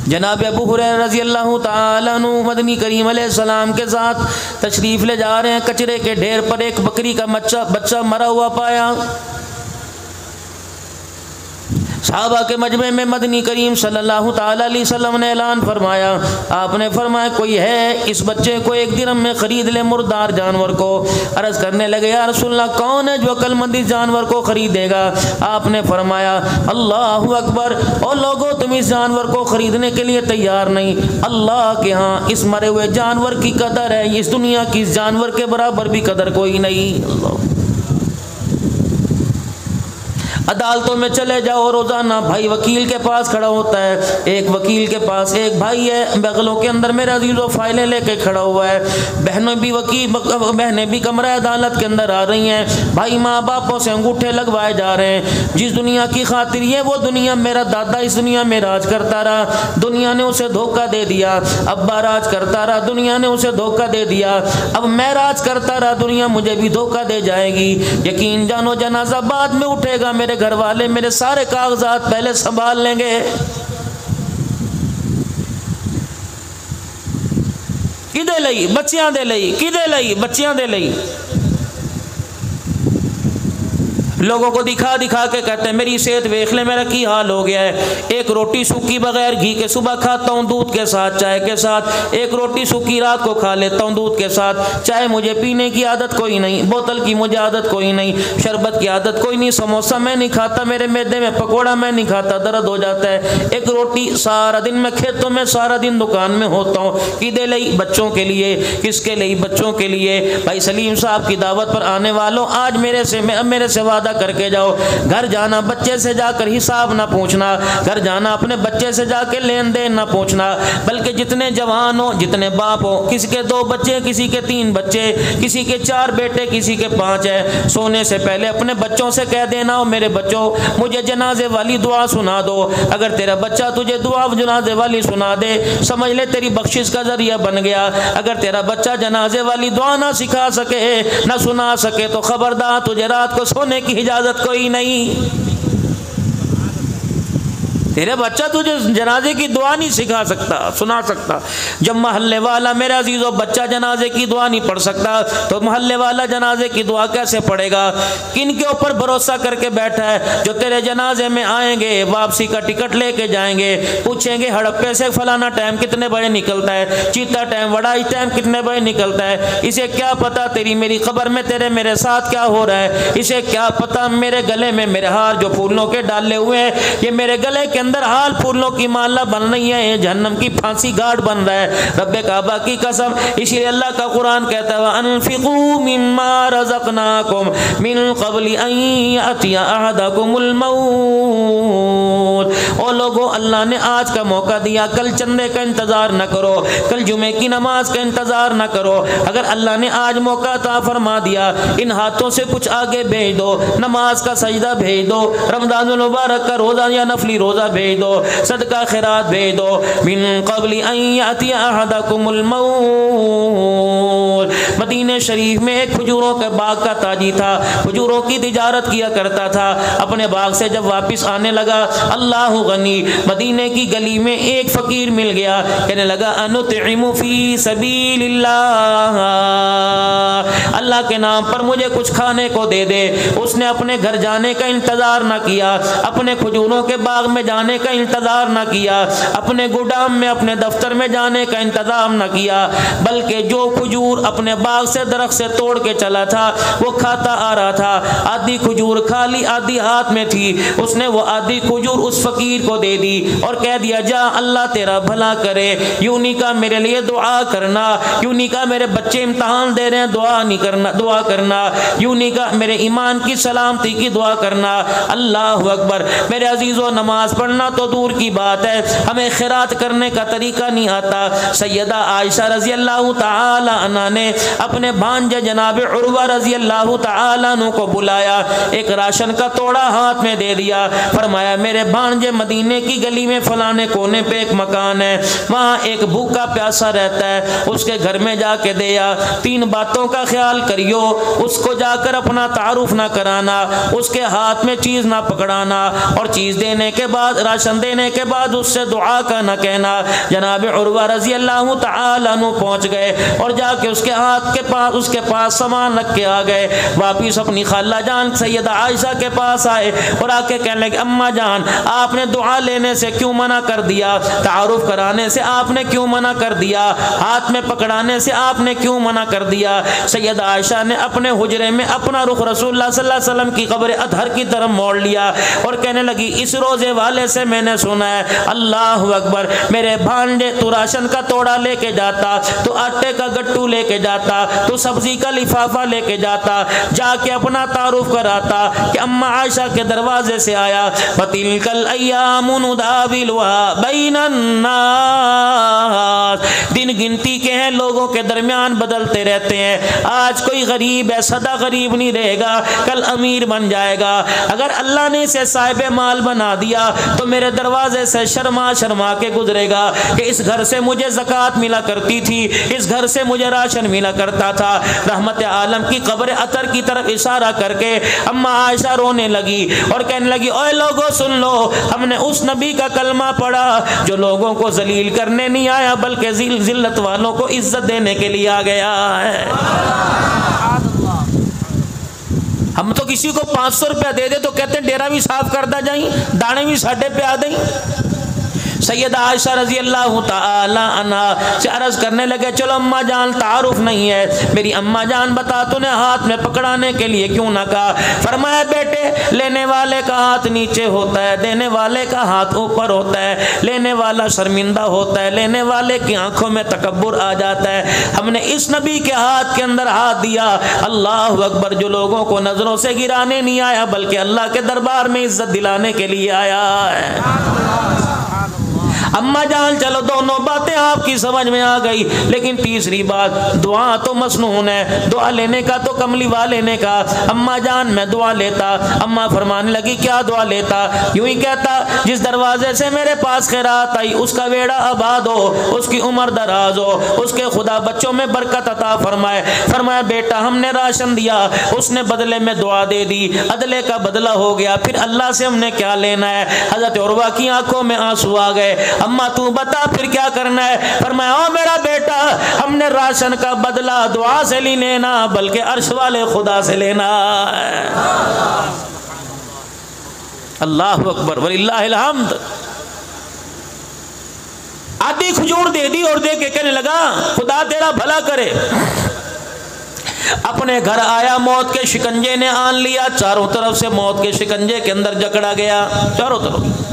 जनाब अबू हुरैरा रज़ी अल्लाह ताला अन्हु मदनी करीम अलैहिस्सलाम के साथ तशरीफ़ ले जा रहे हैं। कचरे के ढेर पर एक बकरी का बच्चा मरा हुआ पाया। सहाबा के मजमे में मदनी करीम सल्लल्लाहु ताला अलैहि वसल्लम ने ऐलान फरमाया, आपने फरमाया कोई है इस बच्चे को एक दिरहम में ख़रीद ले, मुर्दार जानवर को। अर्ज़ करने लगे या रसूलल्लाह कौन है जो अक्लमंद इस जानवर को ख़रीदेगा? आपने फरमाया अल्लाहु अकबर। और लोगों तुम इस जानवर को ख़रीदने के लिए तैयार नहीं, अल्लाह के यहाँ इस मरे हुए जानवर की कदर है, इस दुनिया की इस जानवर के बराबर भी कदर कोई नहीं। अल्लाह। अदालतों में चले जाओ, रोज़ाना भाई वकील के पास खड़ा होता है। एक वकील के पास एक भाई है, बगलों के अंदर मेरा अजीज़ों फाइलें लेके खड़ा हुआ है। बहनें भी कमरा अदालत के अंदर आ रही हैं। भाई माँ बापों से अंगूठे लगवाए जा रहे हैं। जिस दुनिया की खातिर ये वो दुनिया, मेरा दादा इस दुनिया में राज करता रहा, दुनिया ने उसे धोखा दे दिया। अब्बा राज करता रहा, दुनिया ने उसे धोखा दे दिया। अब मैं राज करता रहा, दुनिया मुझे भी धोखा दे जाएगी। यकीन जानो जनाजा बाद में उठेगा, मेरे घर वाले मेरे सारे कागजात पहले संभाल लेंगे। किदे लई? बच्चियां दे लई। किदे लई? बच्चियां दे लई। लोगों को दिखा दिखा के कहते हैं मेरी सेहत देख ले, मेरा की हाल हो गया है। एक रोटी सूखी बगैर घी के सुबह खाता हूँ, दूध के साथ, चाय के साथ। एक रोटी सूखी रात को खा लेता हूँ दूध के साथ। चाय मुझे पीने की आदत कोई नहीं, बोतल की मुझे आदत कोई नहीं, शरबत की आदत कोई नहीं, समोसा मैं नहीं खाता, मेरे मैदे में पकौड़ा मैं नहीं खाता, दर्द हो जाता है। एक रोटी सारा दिन मैं खेतों में, सारा दिन दुकान में होता हूँ। किदे लई? बच्चों के लिए। किसके लिए? बच्चों के लिए। भाई सलीम साहब की दावत पर आने वालों, आज मेरे से वादा करके जाओ, घर जाना बच्चे से जाकर हिसाब ना पूछना, घर जाना अपने बच्चे से जाकर लेन देन ना पूछना, बल्कि जितने जवान हो, जितने बाप हो, किसी के 2 बच्चे, किसी के 3 बच्चे, किसी के 4 बेटे, किसी के 5 है, सोने से पहले अपने बच्चों से कह देना हो मेरे बच्चों मुझे जनाजे वाली दुआ सुना दो। अगर तेरा बच्चा तुझे दुआ जनाजे वाली सुना दे, समझ ले तेरी बख्शिश का जरिया बन गया। अगर तेरा बच्चा जनाजे वाली दुआ ना सिखा सके, ना सुना सके, तो खबरदार तुझे रात को सोने की इजाजत कोई नहीं। तेरे बच्चा तुझे जनाजे की दुआ नहीं सिखा सकता, सुना सकता। जब मोहल्ले वाला, मेरे अजीजों, बच्चा जनाजे की दुआ नहीं पढ़ सकता, तो मोहल्ले वाला जनाजे की दुआ कैसे पढ़ेगा? किन के ऊपर भरोसा करके बैठा है? जो तेरे जनाजे में आएंगे, वापसी का टिकट लेके जाएंगे, पूछेंगे हड़प्पे से फलाना टाइम कितने बजे निकलता है, चीता टाइम, वड़ाई टाइम कितने बजे निकलता है। इसे क्या पता तेरी मेरी खबर में तेरे मेरे साथ क्या हो रहा है? इसे क्या पता मेरे गले में मेरे हार जो फूलों के डाले हुए हैं, ये मेरे गले के अंदर हाल फूलों की माला बन रही है, ये जहन्नम की फांसी गार्ड बन रहा है। रब्बे काबा की कसम, इसलिए अल्लाह का कुरान कहता है अनफिकू मिम्मा रज़क़नाकुम मिन क़ब्लि अन यअतिया अहदकुमुल मौत। ओ लोगों, अल्लाह ने आज का मौका दिया, कल चंदे का इंतजार न करो, कल जुमे की नमाज का इंतजार न करो। अगर अल्लाह ने आज मौका अता फरमा दिया, इन हाथों से कुछ आगे भेज दो, नमाज का सजदा भेज दो, रमज़ानुल मुबारक का रोज़ा या नफली रोज़ा भेज दो, सदका खैरात भेज दो। मिन क़ब्लि अन यअतिया अहदकुमुल मौत। मदीने शरीफ में एक खजूरों के बाग का ताजी था, खजूरों की तिजारत किया करता था। अपने बाग से जब वापस आने लगा, अल्लाह गनी, मदीने की गली में एक फ़कीर मिल गया, कहने लगा अनुतइमु फी सबीलिल्लाह, अल्लाह के नाम पर मुझे कुछ खाने को दे दे। उसने अपने घर जाने का इंतज़ार ना किया, अपने खजूरों के बाग में जाने का इंतज़ार ना किया, अपने गोदाम में, अपने दफ्तर में जाने का इंतज़ाम ना किया, बल्कि जो खजूर अपने बाग से, दरख्त से तोड़ के चला था, वो खाता आ रहा था। आधी खजूर खा ली, आधी हाथ में थी। उसने वो आधी खजूर उस फकीर को दे दी और कह दिया जा अल्लाह तेरा भला करे, यूं नहीं कहा मेरे लिए दुआ करना, यूं नहीं कहा मेरे बच्चे इम्तहान दे रहे हैं दुआ नहीं करना, दुआ करना, यूं नहीं कहा मेरे ईमान की सलामती की दुआ करना। अल्लाह अकबर। मेरे अजीज़ों, नमाज पढ़ना तो दूर की बात है, हमें खैरात करने का तरीका नहीं आता। सैयदा आयशा रज़ी अल्लाह ताला अन्हा ने अपने भांजे जनाब उर्वा रज़ी अल्लाह ताला अन्हु को बुलाया, एक राशन का तोड़ा हाथ में दे दिया, फरमाया मेरे भांजे मदीने की गली में फलाने कोने पे एक मकान है, वहाँ एक भूखा प्यासा रहता है, उसके घर में जाके दिया। 3 बातों का ख्याल करियो, उसको जाकर अपना तारुफ ना कराना, उसके हाथ में चीज़ ना पकड़ाना, और चीज़ देने के बाद राशन देने के बाद उससे दुआ का न कहना। जनाब उर्वा रजी अल्लाह तआला अन्हु पहुँच गए और जाके उसके हाथ के पास उसके पास सामान रख के आ गए। वापिस अपनी खाला जान सैयदा आयशा के पास आए और आके कहने लगे अम्मा जान आपने दुआ लेने से क्यों मना कर दिया, तारुफ कराने से आपने क्यों मना कर दिया, हाथ में पकड़ाने से आपने क्यों मना कर दिया। सैयदा आयशा ने अपने हुजरे में अपना रुख रसूलुल्लाह सल्लल्लाहु अलैहि वसल्लम की कब्र अतहर की तरफ मोड़ लिया और कहने लगी इस रोजे वाले से मैंने सुना है अल्लाह अकबर, मेरे भांजे तू राशन का तोड़ा लेके जाता, तो आटे का गट्टू लेके जाता, तो सब्जी का लिफाफा लेके जाता, जाके अपना तारुफ कराता कि अम्मा आयशा के दरवाजे से आया। फतिलकल अय्यामु नुदाविलुहा बैनन नास, दिन गिनती के हैं, लोगों के दरमियान बदलते रहते हैं। आज कोई गरीब है सदा गरीब नहीं रहेगा, कल अमीर बन जाएगा। अगर अल्लाह ने इसे साहिब माल बना दिया तो मेरे दरवाजे से शर्मा शर्मा के गुजरेगा कि इस घर से मुझे ज़कात मिला करती थी, इस घर से मुझे राशन मिला करता था। रहमत आलम की कब्र अतर की तरफ इशारा करके अम्मा आयशा रोने लगी और कहने लगी ओए लोगों सुन लो, हमने उस नबी का कलमा पढ़ा जो लोगों को जलील करने नहीं आया बल्कि जिल्लत वालों को इज्जत देने के लिए आ गया है। हम तो किसी को 500 रुपया दे दे तो कहते हैं डेरा भी साफ करता जाई, दाने भी साढ़े पे आ दें। सैयदा आयशा रजी अल्लाह तआला अन्हा से अर्ज करने लगे चलो अम्मा जान तारुफ नहीं है, मेरी अम्मा जान बता तूने हाथ में पकड़ाने के लिए क्यों ना कहा। फरमाया बेटे लेने वाले का हाथ नीचे होता है, देने वाले का हाथ ऊपर होता है, लेने वाला शर्मिंदा होता है, लेने वाले की आंखों में तकब्बुर आ जाता है। हमने इस नबी के हाथ के अंदर हाथ दिया, अल्लाह अकबर, जो लोगों को नजरों से गिराने नहीं आया बल्कि अल्लाह के दरबार में इज्जत दिलाने के लिए आया है। अम्मा जान चलो दोनों बातें आपकी समझ में आ गई, लेकिन तीसरी बात दुआ तो मसनून है, दुआ लेने का तो कमलीवा लेने का। अम्मा जान मैं दुआ लेता, अम्मा फरमाने लगी क्या दुआ लेता, यूं ही कहता जिस दरवाजे से मेरे पास खैरात आई उसका वेड़ा आबाद हो, उसकी उम्र दराज हो, उसके खुदा बच्चों में बरकत अता फरमाए। फरमाया बेटा हमने राशन दिया, उसने बदले में दुआ दे दी, अदले का बदला हो गया, फिर अल्लाह से हमने क्या लेना है। हजरत उर्वा की आंखों में आंसू आ गए, अम्मा तू बता फिर क्या करना है। फरमाया ओ मेरा बेटा हमने राशन का बदला दुआ से नहीं लेना बल्कि अर्श वाले खुदा से लेना है। अल्लाह अकबर वलिल्लाहिल हम्द। आधी खजूर दे दी और दे के कहने लगा खुदा तेरा भला करे। अपने घर आया, मौत के शिकंजे ने आन लिया, चारों तरफ से मौत के शिकंजे के अंदर जकड़ा गया, चारों तरफ।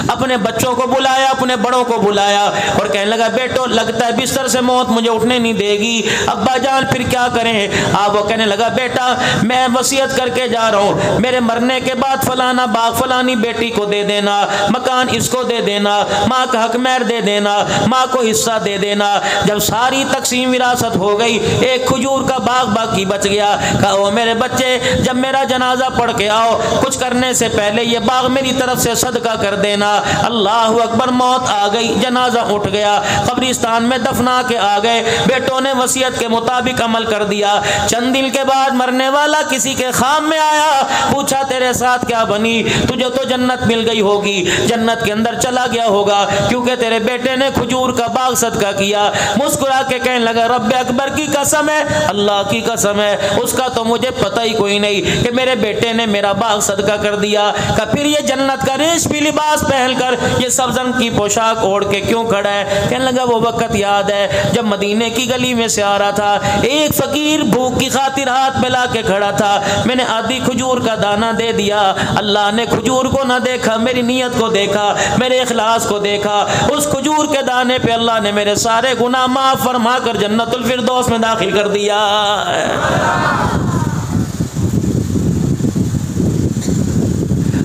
अपने बच्चों को बुलाया, अपने बड़ों को बुलाया और कहने लगा बेटो लगता है बिस्तर से मौत मुझे उठने नहीं देगी, अब्बा जान फिर क्या करें। वो कहने लगा बेटा मैं वसीयत करके जा रहा हूँ, मेरे मरने के बाद फलाना बाग फलानी बेटी को दे देना, मकान इसको दे देना, माँ का हक महर दे देना, माँ को हिस्सा दे देना। जब सारी तकसीम विरासत हो गई एक खजूर का बाग बाकी बच गया। कहा ओ मेरे बच्चे जब मेरा जनाजा पढ़ के आओ कुछ करने से पहले ये बाग मेरी तरफ से सदका कर देना। अल्लाह अकबर, मौत आ गई, जनाजा उठ गया, कब्रिस्तान में दफना के आ गए। बेटों ने वसीयत के मुताबिक अमल कर दिया। चंद दिन के बाद मरने वाला किसी के खाम में आया, पूछा तेरे साथ क्या बनी, तुझे तो जन्नत मिल गई होगी, जन्नत के अंदर चला गया होगा क्योंकि तेरे बेटे ने खजूर का बाग सदका किया। मुस्कुरा के कहने लगा रब अकबर की कसम है, अल्लाह की कसम है, उसका तो मुझे पता ही कोई नहीं कि मेरे बेटे ने मेरा बाग सदका कर दिया। का फिर ये जन्नत का रेशमी लिबास पहनकर ये सब्ज़ की पोशाक ओढ़ के क्यों खड़ा है। कहने लगा वो वक्त याद है जब मदीने की गली में से आ रहा था, एक फकीर भूख की खातिर हाथ मिला के खड़ा था, मैंने आधी खजूर का दाना दे दिया। अल्लाह ने खजूर को ना देखा, मेरी नीयत को देखा, मेरे इखलास को देखा। उस खजूर के दाने पे अल्लाह ने मेरे सारे गुनाह माफ फरमा कर जन्नतुल फिरदौस में दाखिल कर दिया।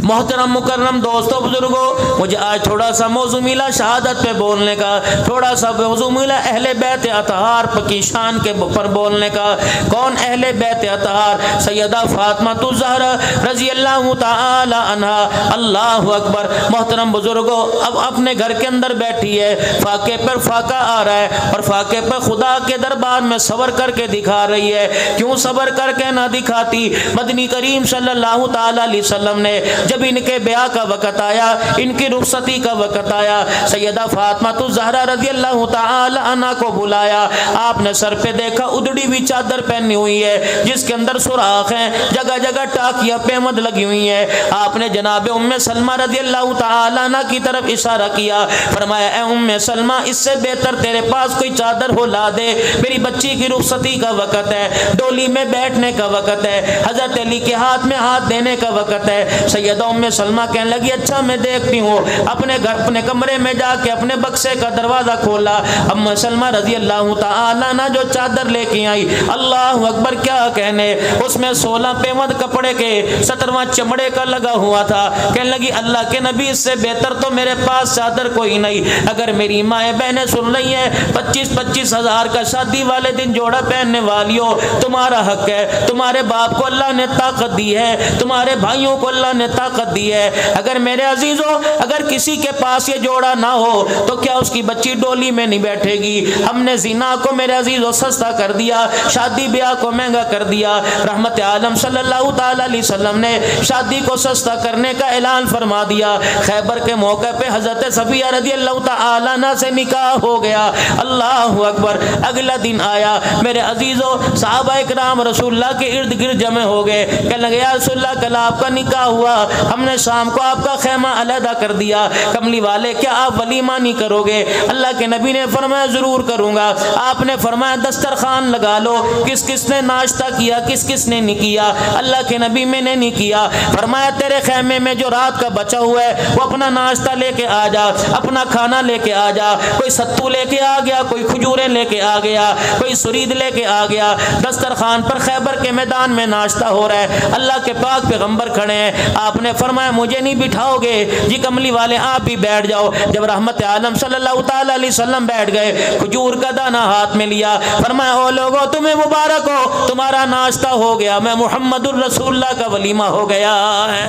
मोहतरम मुकर्रम दोस्तों बुजुर्गों, मुझे आज थोड़ा सा मौजू मिला शहादत पे बोलने का, थोड़ा सा मौजू मिला अहले बैत अतहार की शान के पर बोलने का। कौन अहले बैत अतहार? सैयदा फातिमा ज़हरा रज़ी अल्लाह ताला अन्हा। अल्लाह अकबर। मोहतरम बुजुर्गों, अब अपने घर के अंदर बैठी है, फाके पर फाका आ रहा है और फाके पर खुदा के दरबार में सबर करके दिखा रही है। क्यों सबर करके ना दिखाती? मदनी करीम सल्लल्लाहु ताला अलैहि वसल्लम ने जब जब इनके ब्याह का वक़्त आया, इनकी रुखसती का वक़्त आया, सैयदा फातिमा ज़हरा रज़ियल्लाहु ताला अन्हा को बुलाया। आपने सर पे देखा उधड़ी हुई चादर पहनी हुई है जिसके अंदर सुराख हैं, जगह जगह टाकियां पेमद लगी हुई है। आपने जनाब उम्मे सलमा रज़ियल्लाहु ताला अन्हा की तरफ इशारा किया, फरमाया ए उम्मे सलमा, इससे बेहतर तेरे पास कोई चादर हो ला दे, मेरी बच्ची की रुखसती का वक़्त है, डोली में बैठने का वक़्त है, हज़रत अली के हाथ में हाथ देने का वक़्त है। सैयदा उम्मे सलमा कहने लगी अच्छा मैं देखती हूँ। अपने घर अपने कमरे में जाके अपने बक्से का दरवाज़ा खोला। उम्मे सलमा रज़ियल्लाहु ताला अन्हा जो चादर लेके आई, अल्लाह अकबर, क्या कहने, उसमें 16 पेमद कपड़े के 17वां चमड़े का लगा हुआ था। कहने लगी अल्लाह के नबी, इससे बेहतर तो मेरे पास चादर कोई नहीं। अगर मेरी माएँ बहनें सुन रही हैं, 25-25 हज़ार का शादी वाले दिन जोड़ा पहनने वाली हो, तुम्हारा हक है। तुम्हारे बाप को अल्लाह ने ताकत दी है, तुम्हारे भाइयों को अल्लाह ने ताकत दी है। अगर मेरे अजीजों, अगर किसी के पास ये जोड़ा ना हो तो क्या उसकी बच्ची डोली में नहीं बैठेगी? हमने जिना को मेरे अजीजों सस्ता कर दिया, शादी ब्याह को महंगा कर दिया। रहमत आलम सल्लल्लाहु ताला अलैहि वसल्लम ने शादी को सस्ता करने का ऐलान फरमा दिया। खैबर के मौके पे हजरत सफिया रज़ियल्लाहु ताला अन्हा से निकाह हो गया। अल्लाह अकबर। अगला दिन आया, मेरे अजीजों सहाबा इकराम रसूलुल्लाह के इर्द गिर्द जमे हो गए। कहने लगे या रसूलुल्लाह, कल आपका निकाह हुआ, हमने शाम को आपका खैमा अलहदा कर दिया, कमली वाले क्या आप वलीमा नहीं करोगे? अल्लाह के नबी ने फरमाया जरूर करूंगा। आपने फरमाया दस्तरखान लगा लो, किस किस ने नाश्ता किया, किस किस ने नहीं किया? अल्लाह के नबी मैंने नहीं किया। फरमाया तेरे खैमे में जो रात का बचा हुआ है वो अपना नाश्ता लेके आ जा, अपना खाना लेके आ जा। कोई सत्तू लेके आ गया, कोई खजूरें लेके आ गया, कोई सुरीद लेके आ गया। दस्तरखान पर खैबर के मैदान में नाश्ता हो रहा है, अल्लाह के पाक पैगंबर खड़े हैं। आपने फरमाया मुझे नहीं बिठाओगे जी, कमली वाले आप भी बैठ जाओ। जब रहमत आलम सल्लल्लाहु ताला अलैहि वसल्लम बैठ गए, खजूर का दाना हाथ में लिया, फरमाया ओ लोगों तुम्हें मुबारक हो, तुम्हारा नाश्ता हो गया, मैं मुहम्मदुर रसूलुल्लाह का वलीमा हो गया है।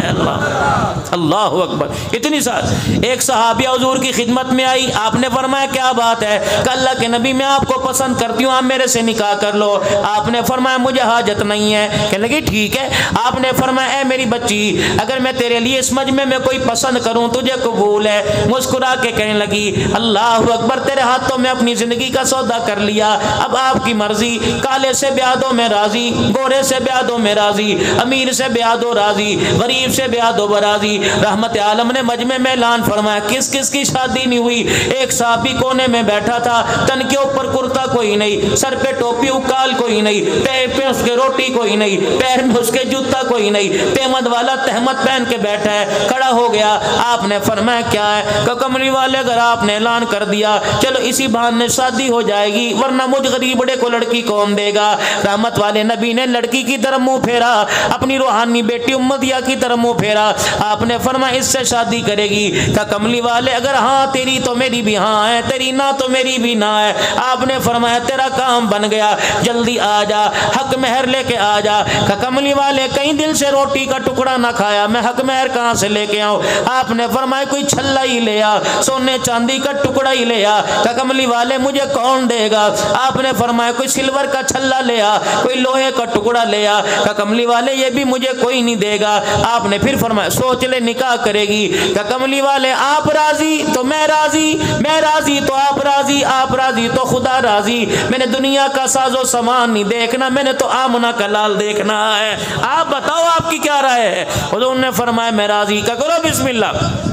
अल्लाह अकबर। इतनी साथ एक सहाबिया हुजूर की खिदमत में आई, आपने फरमाया क्या बात है? अल्लाह के नबी मैं आपको पसंद करती हूँ, आप मेरे से निकाह कर लो। आपने फरमाया मुझे हाजत नहीं है। कहने लगी ठीक है। आपने फरमाया ए मेरी बच्ची, अगर मैं तेरे लिए इस मजमे में कोई पसंद करूँ तुझे कबूल है? मुस्कुरा के कहने लगी अल्लाह अकबर, तेरे हाथों में अपनी जिंदगी का सौदा कर लिया, अब आपकी मर्जी। काले से ब्याह दो मैं राजी, गोरे से ब्याह दो मैं राजी, अमीर से ब्याह दो राजी, गरीब से ब्याह दो बराजी। रहमत आलम ने मजमे में ऐलान फरमाया किस किस की शादी नहीं हुई? एक साहबी कोने में बैठा था, तन के ऊपर कुर्ता कोई नहीं, सर पे टोपी उकाल कोई नहीं, पैर पे उसके रोटी कोई नहीं, पैर में उसके जूता कोई नहीं, तेमद वाला तहमद पहन के बैठा है। खड़ा हो गया, आपने फरमाया क्या है? कमली वाले अगर आपने ऐलान कर दिया चलो इसी बहाने शादी हो जाएगी, वरना मुझ गरीब बड़े को लड़की कौन देगा? रहमत वाले नबी ने लड़की की तरफ मुंह फेरा, अपनी रूहानी बेटी उम्मदिया की तरफ मुंह फेरा। आपने फरमाया इससे शादी करेगी? का कमली वाले अगर हाँ तेरी तो मेरी भी हाँ है, तेरी ना तो मेरी भी ना है। आपने फरमाया तेरा काम बन गया, जल्दी आ जा, हक मेहर लेके आ जा। का कमली वाले कई दिल से रोटी का टुकड़ा ना खाया, मैं हक मेहर कहाँ से लेके आऊँ? आपने फरमाया कोई छल्ला ही ले आ, सोने चांदी का टुकड़ा ही ले आ। का कमली वाले मुझे कौन देगा? आपने फरमाया कोई सिल्वर का छल्ला ले आ, कोई लोहे का टुकड़ा ले आ। का कमली वाले ये भी मुझे कोई नहीं देगा। आपने फिर फरमाया सोच ले निकाह करेगी? का कमली वाले आप राजी तो मैं राजी, मैं राजी तो आप राजी, आप राजी तो खुदा राजी। मैंने दुनिया का साजो सामान नहीं देखना, मैंने तो आमना का लाल देखना है। आप बताओ आपकी क्या राय है? हुजूर ने फरमाया मैं राजी। का करो बिस्मिल्लाह।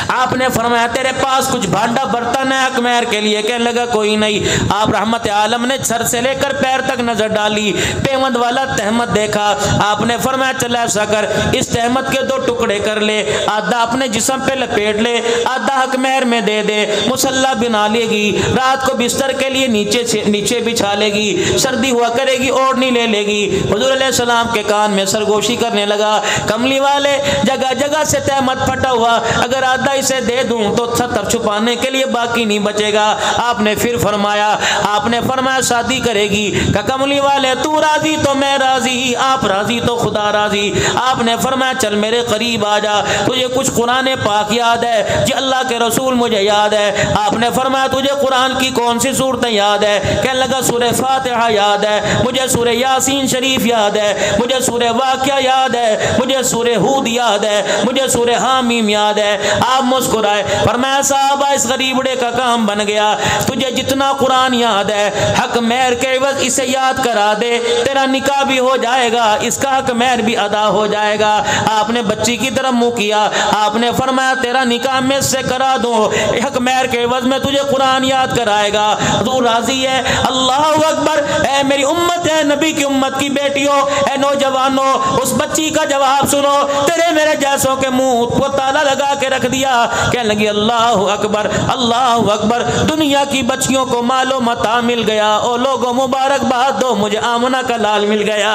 आपने फरमाया तेरे पास कुछ भांडा बर्तन है हक मेहर के लिए? कहने लगा कोई नहीं। आप रहमत आलम ने सर से लेकर पैर तक नजर डाली, पेमद वाला तहमद देखा। आपने फरमाया चल ऐसा कर, इस तहमद के 2 टुकड़े कर ले, आधा अपने जिस्म पे लपेट ले, आधा हक मेहर में दे दे, मुसल्ला बना लेगी, रात को बिस्तर के लिए नीचे बिछा लेगी, सर्दी हुआ करेगी ओढ़नी ले लेगी। हुजूर अलैहि सलाम के कान में सरगोशी करने लगा, कमली वाले जगह जगह से तहमद फटा हुआ, अगर अगर आधा इसे दे दूं तो 70 छुपाने के लिए बाकी नहीं बचेगा। आपने फिर फरमाया, आपने फरमाया शादी करेगी? का कमली वाले तू राजी तो मैं राजी, आप राजी तो खुदा राजी। आपने फरमाया चल मेरे करीब आ जा, तुझे कुछ कुरान पाक याद है? जी अल्लाह के रसूल मुझे याद है। आपने फरमाया तुझे कुरान की कौन सी सूरतें याद है? कहने लगा सूरह फातिहा याद है, मुझे सूरह यासीन शरीफ याद है, मुझे सूरह वाक़िया याद है, मुझे सूरह हूद याद है, मुझे सूरह हामीम याद है। आप मुस्कुराए, फरमाया साहब इस गरीबड़े का काम बन गया, तुझे जितना कुरान याद है हक मेहर के एवज इसे याद करा दे, तेरा निकाह भी हो जाएगा, इसका हक मेहर भी अदा हो जाएगा। आपने बच्ची की तरफ मुंह किया, आपने फरमाया तेरा निकाह मैं से करा दूं, हक मेहर के एवज में तुझे कुरान याद कराएगा, तू राजी है? अल्लाह अकबर। ऐ मेरी उम्मत है, नबी की उम्मत की बेटियों, ऐ नौजवानों, उस बच्ची का जवाब सुनो। तेरे मेरे जैसों के मुंह को ताला लगा के रख दिया। कहने लगी अल्लाह अकबर, अल्लाह अकबर। दुनिया की बच्चियों को मालो मता मिल गया, ओ लोगों मुबारकबाद दो, मुझे आमना का लाल मिल गया।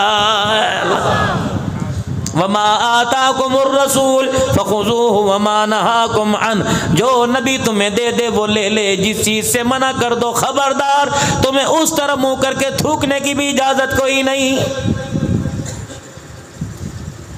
वमा आताकुमुर रसूल फखुज़ूहु वमा नहाकुम अन, जो नबी तुम्हें दे दे वो ले ले, जिस चीज से मना कर दो खबरदार, तुम्हें उस तरफ मुंह करके थूकने की भी इजाजत कोई नहीं।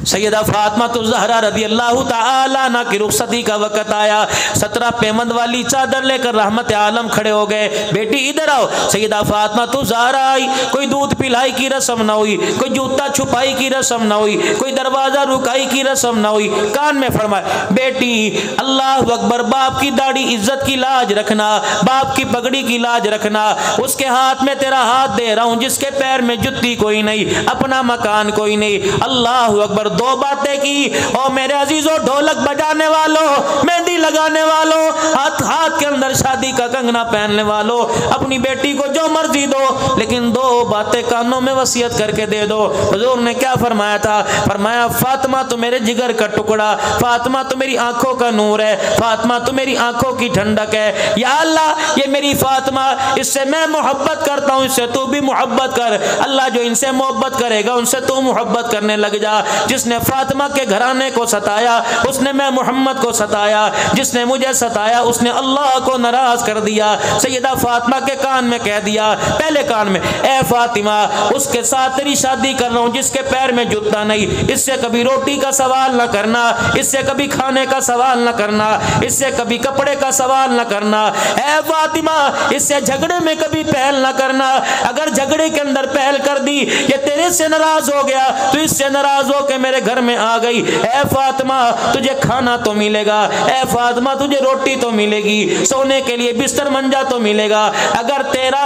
सैयदा फातिमा तो ज़हरा रज़ी अल्लाह ताला अन्हा की रुखसती का वक़्त आया। 17 पेमंद वाली चादर लेकर रहमत आलम खड़े हो गए, बेटी इधर आओ। सैयदा फातिमा तो ज़हरा आई, कोई दूध पिलाई की रस्म ना हुई, कोई जूता छुपाई की रस्म ना हुई, कोई दरवाज़ा रुकाई की रस्म ना हुई। कान में फरमाया बेटी अल्लाह अकबर, बाप की दाढ़ी इज्जत की लाज रखना, बाप की पगड़ी की लाज रखना। उसके हाथ में तेरा हाथ दे रहा हूँ जिसके पैर में जुत्ती कोई नहीं, अपना मकान कोई नहीं। अल्लाह अकबर। 2 बातें की। और मेरे अजीजों, ढोलक बजाने वालों, मेहंदी लगाने वालों, हाथ हाथ के अंदर शादी का कंगना पहनने वालों, अपनी बेटी को जो मर्जी दो, लेकिन 2 बातें कानों में वसीयत करके दे दो। हुजूर ने क्या फरमाया था? फरमाया फातिमा तो मेरे जिगर का टुकड़ा, फातिमा तो मेरी आंखों का नूर है, फातिमा तो मेरी आंखों की ठंडक है। या अल्लाह, ये मेरी फातिमा, इससे मैं मोहब्बत करता हूँ, इससे तू भी मोहब्बत कर। अल्लाह, जो इनसे मोहब्बत करेगा उनसे तू मोहब्बत करने लग जा। जिसने फातिमा के घराने को सताया उसने मैं मोहम्मद को सताया, जिसने मुझे सताया उसने अल्लाह को नाराज कर दिया। सैयदा फातिमा के कान में कह दिया, पहले कान में, ए फातिमा, उसके साथ तेरी शादी कर रहा हूँ जिसके पैर में जूता नहीं, इससे कभी रोटी का सवाल न करना, इससे कभी खाने का सवाल न करना, इससे कभी कपड़े का सवाल न करना। ए फातिमा, इससे झगड़े में कभी पहल न करना, अगर झगड़े के अंदर पहल कर दी, ये तेरे से नाराज हो गया, तो इससे नाराज हो के मेरे घर में आ गई। ए फातिमा, तुझे खाना तो मिलेगा, ए फातिमा तुझे रोटी तो मिलेगी, सोने के लिए बिस्तर मंजा तो मिलेगा। अगर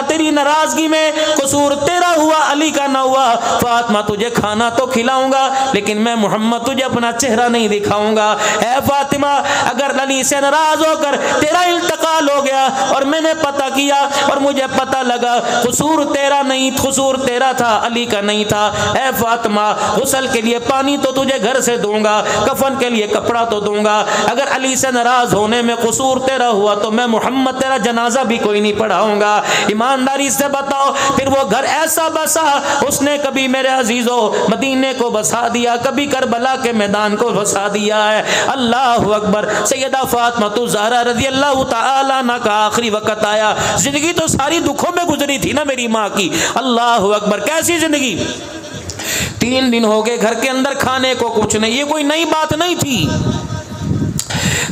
तेरी नाराजगी में कसूर तेरा हुआ, अली का ना हुआ, फातिमा तुझे खाना तो खिलाऊंगा, लेकिन मैं मोहम्मद तुझे अपना चेहरा नहीं दिखाऊंगा। ए फातिमा, अगर अली से नाराज होकर तेरा इंतकाल हो गया और मैंने पता किया और मुझे पता लगा कसूर तेरा नहीं, कसूर तेरा था, अली का नहीं था, ए फातिमा, गुस्ल के लिए पानी तो तुझे घर से दूंगा, कफन के लिए कपड़ा तो दूंगा। अगर अली से नाराज होने में कसूर तेरा हुआ तो मैं मोहम्मद तेरा जनाजा भी कोई नहीं पढ़ाऊंगा। ईमानदारी से बताओ, फिर वो घर ऐसा बसा, उसने कभी मेरे अजीजों मदीने को बसा दिया, कभी करबला के मैदान को बसा दिया है। अल्लाह अकबर। सैयदा फातिमा तो ज़हरा रज़ी अल्लाह ताला अन्हा का आखिरी वक्त आया। जिंदगी तो सारी दुखों में गुजरी थी ना मेरी माँ की। अल्लाह अकबर, कैसी जिंदगी। 3 दिन हो गए घर के अंदर खाने को कुछ नहीं, ये कोई नई बात नहीं थी।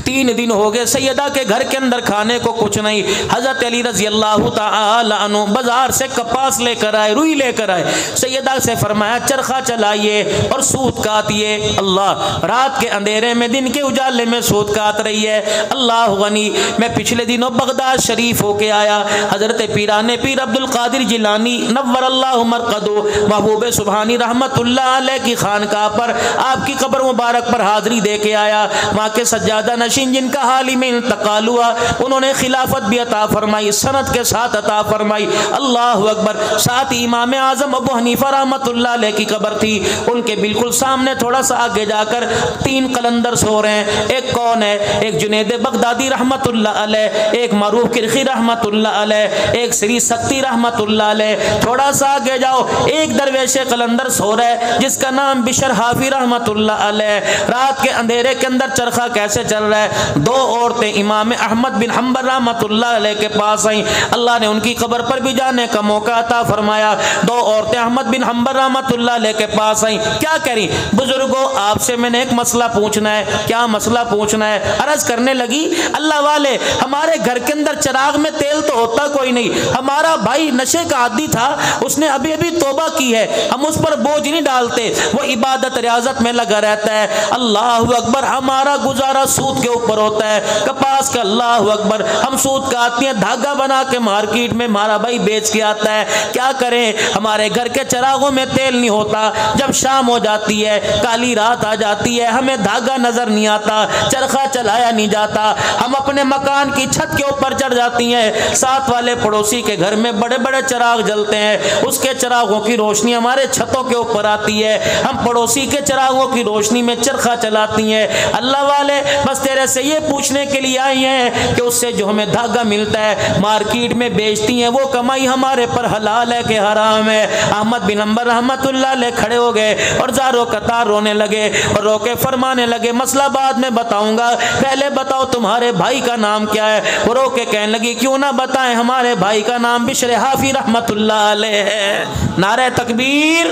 3 दिन हो गए सैयदा के घर के अंदर खाने को कुछ नहीं। हजरत अली रजी अल्लाह ताला अन्हु बाजार से कपास लेकर आए, रुई लेकर आए। सैयदा से फरमाया चरखा चलाइए और सूत काटिए। अल्लाह, रात के अंधेरे में दिन के उजाले में सूत काट रही है। अल्लाह गनी। मैं पिछले दिनों बगदाद शरीफ होके आया। हजरत पीराने पीर अब्दुल कादिर जिलानी नव्वर अल्लाहु मरकदो महबूब सुबहानी रहमतुल्लाह अलैह की खानकाह पर आपकी कब्र मुबारक पर हाजिरी दे के आया। माँ के सज्जादा नशीन जिनका हाल ही में इंतकाल हुआ, उन्होंने खिलाफत भी अता फरमाई, सनद के साथ अता फरमाई। अल्लाह अकबर। साथ ही इमाम आजम अबू हनीफा रहमतुल्लाह अलैह की कब्र थी। उनके बिल्कुल सामने थोड़ा सा आगे जाकर 3 कलंदर सो रहे हैं। एक कौन है? एक जुनैद बगदादी रहमतुल्लाह अलैह, एक मरूफ किरखी रहमतुल्लाह अलैह, एक श्री शक्ति रहमतुल्लाह अलैह। थोड़ा सा आगे जाओ, एक दरवेश कलंदर सो रहा है जिसका नाम बिशर हाफी रहमतुल्लाह अलैह। रात के अंधेरे के अंदर चरखा कैसे चल रहा है? है। दो औरतें इमाम अहमद बिन हम्बल रहमतुल्लाह अलैह के पास आई। अल्लाह ने उनकी कब्र पर भी जाने का मौका अता फरमाया। दो औरतें अहमद बिन हम्बल रहमतुल्लाह अलैह के पास आई। क्या कह रही, बुजुर्गो आपसे मैंने एक मसला पूछना है। क्या मसला पूछना है? अर्ज करने लगी, अल्लाह वाले हमारे घर के अंदर चिराग में तेल तो होता कोई नहीं, हमारा भाई नशे का आदी था, उसने अभी अभी तौबा की है, हम उस पर बोझ नहीं डालते, वो इबादत रियाजत में लगा रहता है। अल्लाह अकबर, हमारा गुजारा सूद के ऊपर होता है, कपास का, अल्लाह अकबर, हम सूद का आती हैं, धागा बना के मार्केट में हमारा भाई बेच के आता है। क्या करें, हमारे घर के चिरागों में तेल नहीं होता, जब शाम हो जाती है, काली रात आ जाती है, हमें धागा नजर नहीं आता, चरखा चलाया नहीं जाता, हम अपने मकान की छत के ऊपर चढ़ जाती हैं, साथ वाले पड़ोसी के घर में बड़े बड़े चिराग जलते हैं, उसके चिरागों की रोशनी हमारे छतों के ऊपर आती है, हम पड़ोसी के चिरागों की रोशनी में चरखा चलाती हैं। अल्लाह वाले बस तेरे से ये पूछने के लिए आई हैं कि उससे जो हमें धागा मिलता है मार्केट में बेचती हैं, वो कमाई हमारे पर हलाल है कि हराम है? अहमद बिन हम्बल रहमतुल्लाह अलैह खड़े हो गए और ज़ारो कतार रोने लगे और रोके फरमाने लगे, मसला बाद में बताऊंगा, पहले बताओ तुम्हारे भाई का नाम क्या है? वो रोके कहने लगी, क्यों ना बताएं, हमारे भाई का नाम बिशर हाफी रहमतुल्लाह अलैह है। नारे तकबीर,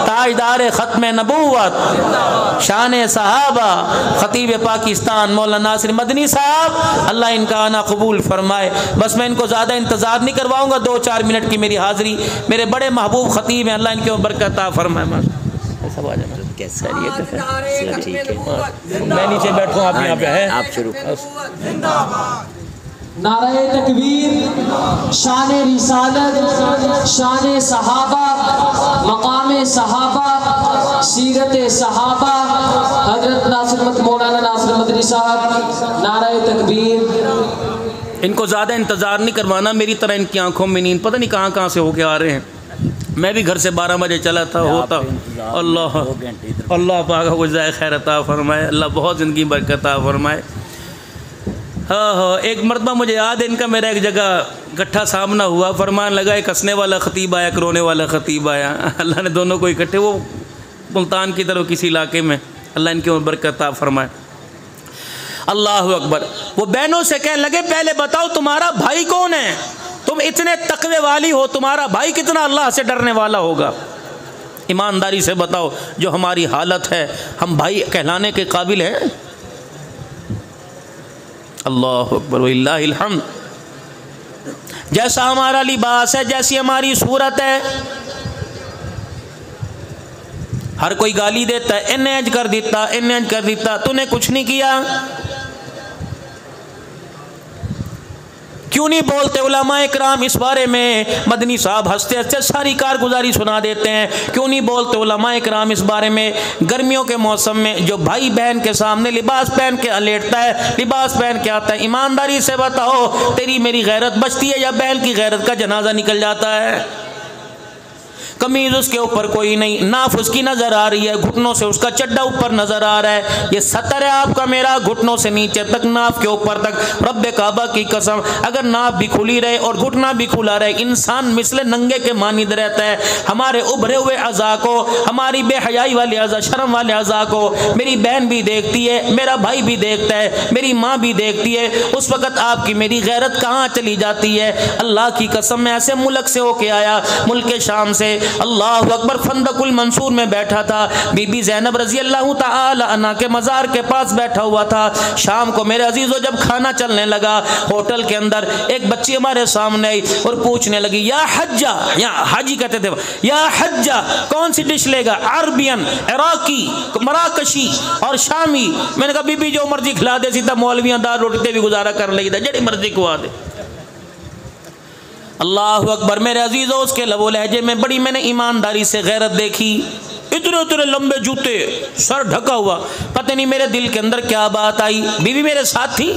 ताजदार खत्म नबूवत, शान सहाबा, खतीब पाकिस्तान मौलाना नासिर मदनी साहब, अल्लाह इनका आना कबूल फरमाए। बस मैं इनको ज़्यादा इंतज़ार नहीं करवाऊंगा, 2-4 मिनट की मेरी हाज़िरी, मेरे बड़े महबूब खतीब हैं, अल्लाह इनके बरकत अता फरमाए। मैं नीचे बैठूँ, आप यहाँ पे है, आप शुरू। नारे तकबीर, शान रिसालत, शान सहाबा, मकाम सहाबा, सीरत सहाबा, हजरत नासिर मौलाना नासिर मदनी साहब, नारे तकबीर। इनको ज़्यादा इंतज़ार नहीं करवाना, मेरी तरह इनकी आंखों में नींद पता नहीं कहाँ कहाँ से होके आ रहे हैं। मैं भी घर से 12 बजे चला था, होता अल्लाह अल्लाह पाक को जाए खैर अता फरमाए, अल्लाह बहुत ज़िंदगी बरकत अता फरमाए। हाँ हाँ, एक मरतबा मुझे याद है, इनका मेरा एक जगह इकट्ठा सामना हुआ, फरमान लगा, एक हंसने वाला ख़तीब आया, एक रोने वाला ख़तीब आया, अल्लाह ने दोनों को इकट्ठे, वो मुल्तान की तरफ किसी इलाके में, अल्लाह इनकी बरकत अता फरमाए। अल्लाह अकबर। वो बहनों से कहने लगे, पहले बताओ तुम्हारा भाई कौन है? तुम इतने तकवे वाली हो, तुम्हारा भाई कितना अल्लाह से डरने वाला होगा? ईमानदारी से बताओ, जो हमारी हालत है, हम भाई कहलाने के काबिल हैं? अल्लाह अकबर वलिल्लाहिल हम्द। जैसा हमारा लिबास है, जैसी हमारी सूरत है, हर कोई गाली देता है, इन्हें इंज कर दिता, इन्हें इंज कर दिता, तूने कुछ नहीं किया। क्यों नहीं बोलते उलमाए किराम इस बारे में? मदनी साहब हंसते हंसते सारी कारगुजारी सुना देते हैं। क्यों नहीं बोलते उलमाए किराम इस बारे में? गर्मियों के मौसम में जो भाई बहन के सामने लिबास पहन के लेटता है, लिबास पहन के आता है, ईमानदारी से बताओ, तेरी मेरी गैरत बचती है या बहन की गैरत का जनाजा निकल जाता है? कमीज उसके ऊपर कोई नहीं, नाफ उसकी नजर आ रही है, घुटनों से उसका चड्डा ऊपर नजर आ रहा है, ये सतर है आपका मेरा, घुटनों से नीचे तक, नाफ के ऊपर तक। रब्बे काबा की कसम, अगर नाफ भी खुली रहे और घुटना भी खुला रहे, इंसान मिसले नंगे के मानिद रहता है। हमारे उभरे हुए अज़ा को, हमारी बेहयाई वाले अज़ा, शर्म वाले अज़ा को मेरी बहन भी देखती है, मेरा भाई भी देखता है, मेरी माँ भी देखती है, उस वक़्त आपकी मेरी गैरत कहाँ चली जाती है? अल्लाह की कसम, मैं ऐसे मुल्क से होके आया, मुल्क शाम से, अल्लाह अकबर, फंदकुल मंसूर में बैठा था, बीबी ज़ैनब रज़ी अल्लाह तआला अन्हा के मज़ार के पास बैठा हुआ था। शाम को मेरे अजीज़ों जब खाना चलने लगा होटल के अंदर, एक बच्ची हमारे सामने आई और पूछने लगी, या हज्जा, या हाजी कहते थे, या हज्जा कौन सी डिश लेगा? अरबियन, इराकी, मराकशी और शामी। मैंने कहा बीबी जो मर्जी खिला दे, सीधा मौलवियाँ दाल रोटी भी गुजारा कर लेगी, जड़ी मर्जी खुआ दे। अल्लाह अकबर। मेरे अजीज़ों, उसके लबो लहजे में बड़ी मैंने ईमानदारी से गैरत देखी, इतने उतने लंबे जूते, सर ढका हुआ, पता नहीं मेरे दिल के अंदर क्या बात आई। बीवी मेरे साथ थी,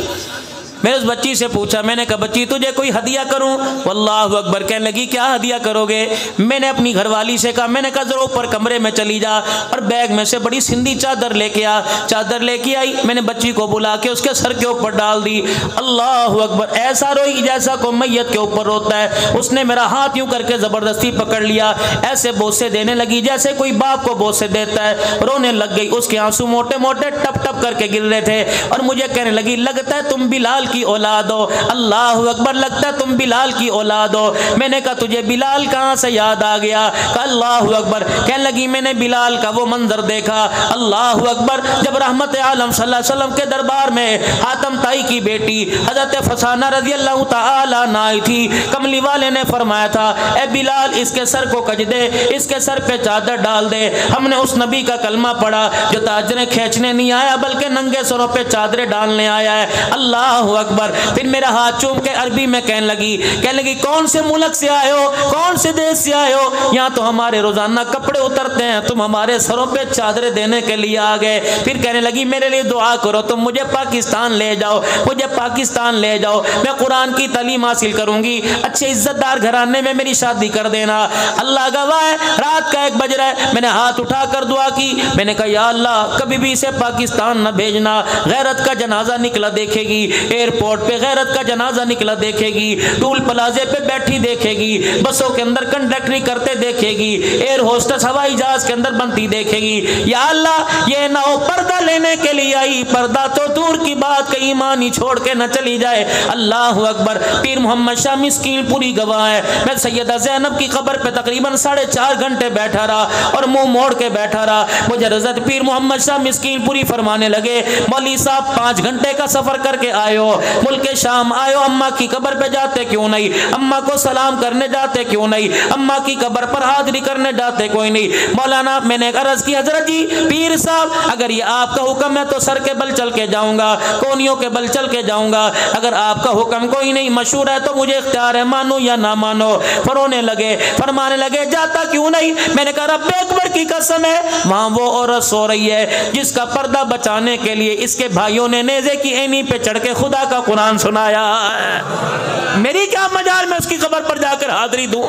मैंने उस बच्ची से पूछा, मैंने कहा बच्ची तुझे कोई हदिया करूं? वल्लाहु अकबर, कहने लगी क्या हदिया करोगे? मैंने अपनी घरवाली से कहा, मैंने कहा जरा ऊपर कमरे में चली जा और बैग में से बड़ी सिंधी चादर लेके आ। चादर लेके आई, मैंने बच्ची को बुला के उसके सर के ऊपर डाल दी। अल्लाहु अकबर, ऐसा रोई जैसा कोई मैयत के ऊपर रोता है। उसने मेरा हाथ यूं करके जबरदस्ती पकड़ लिया, ऐसे बोसे देने लगी जैसे कोई बाप को बोसे देता है। रोने लग गई, उसके आंसू मोटे मोटे टप टप करके गिर रहे थे और मुझे कहने लगी लगता है तुम बिलाल की औलाद हो। अल्लाहु अकबर, लगता है तुम बिलाल की औलाद हो। मैंने कहा तुझे बिलाल कहाँ से याद आ गया? अल्लाहु अकबर, कहने लगी मैंने बिलाल का वो मंजर देखा। अल्लाहु अकबर, जब रहमत आलम सल्लल्लाहु अलैहि वसल्लम के दरबार में हातम ताई की बेटी हजरत फसाना रज़ी अल्लाह तआला आई थी, कमली वाले ने फरमाया था ए बिलाल इसके सर को कज दे, इसके सर पे चादर डाल दे। हमने उस नबी का कलमा पढ़ा जो ताजरे खींचने नहीं आया बल्कि नंगे सरों पे चादरें डालने आया है। अल्लाहु अकबर, फिर मेरा हाथ चूम के अरबी में कहने लगी कौन से मुल्क से आए हो, कौन से देश से आए हो? यहाँ तो हमारे रोजाना कपड़े उतरते हैं, तुम हमारे सरों पे चादरें देने के लिए आ गए। फिर कहने लगी मेरे लिए दुआ करो, तुम मुझे पाकिस्तान ले जाओ, मुझे पाकिस्तान ले जाओ, मैं कुरान की तालीम हासिल करूंगी, अच्छे इज्जतदार घराने में मेरी शादी कर देना। अल्लाह गवाह है, रात का 1 बज रहा है, मैंने हाथ उठाकर दुआ की। मैंने कहा या अल्लाह कभी भी इसे पाकिस्तान न भेजना, गैरत का जनाजा निकला देखेगी, एयरपोर्ट पे गैरत का जनाजा निकला देखेगी, टूल प्लाजे पे बैठी देखेगी, बसों के अंदर कंडक्टरी करते देखेगी, एयर होस्टेस हवाई जहाज के अंदर बनती देखेगी। या अल्लाह ये ना हो पर्दा लेने के लिए आई, पर्दा तो दूर की बात, कहीं ईमान ही छोड़ के न चली जाए। अल्लाहु अकबर, पीर मोहम्मद शाह मिस्कीन पूरी गवाह है। मैं सैयदा ज़ैनब की कब्र पे तकरीबन 4.5 घंटे बैठा रहा और मुंह मोड़ के बैठा रहा। मुझे हज़रत पीर मोहम्मद शाह मिस्कीन पूरी फरमाने लगे मौलवी साहब 5 घंटे का सफर करके आए हो, मुल्क शाम आए हो, अम्मा की कब्र पे जाते क्यों नहीं? अम्मा को सलाम करने जाते क्यों नहीं? अम्मा की कब्र पर हाजिरी करने जाते कोई नहीं? मौलाना मैंने अर्ज की हजरत जी पीर साहब अगर ये आपका हुक्म है तो सर के बल चल के जाऊंगा, कोनियों के बल चल के जाऊंगा, अगर आपका हुक्म कोई नहीं मशहूर है तो मुझे इख्तियार है, मानो या ना मानो। फरोने लगे, फरमाने लगे जाता क्यों नहीं? मैंने कहा रब्बे अकबर की कसम है वहां वो औरत सो रही है जिसका पर्दा बचाने के लिए इसके भाइयों ने नेज़े की एनी पे चढ़ के खुदा का कुरान सुनाया है। मेरी क्या मजाल में उसकी कब्र पर जाकर हाजिरी दूं?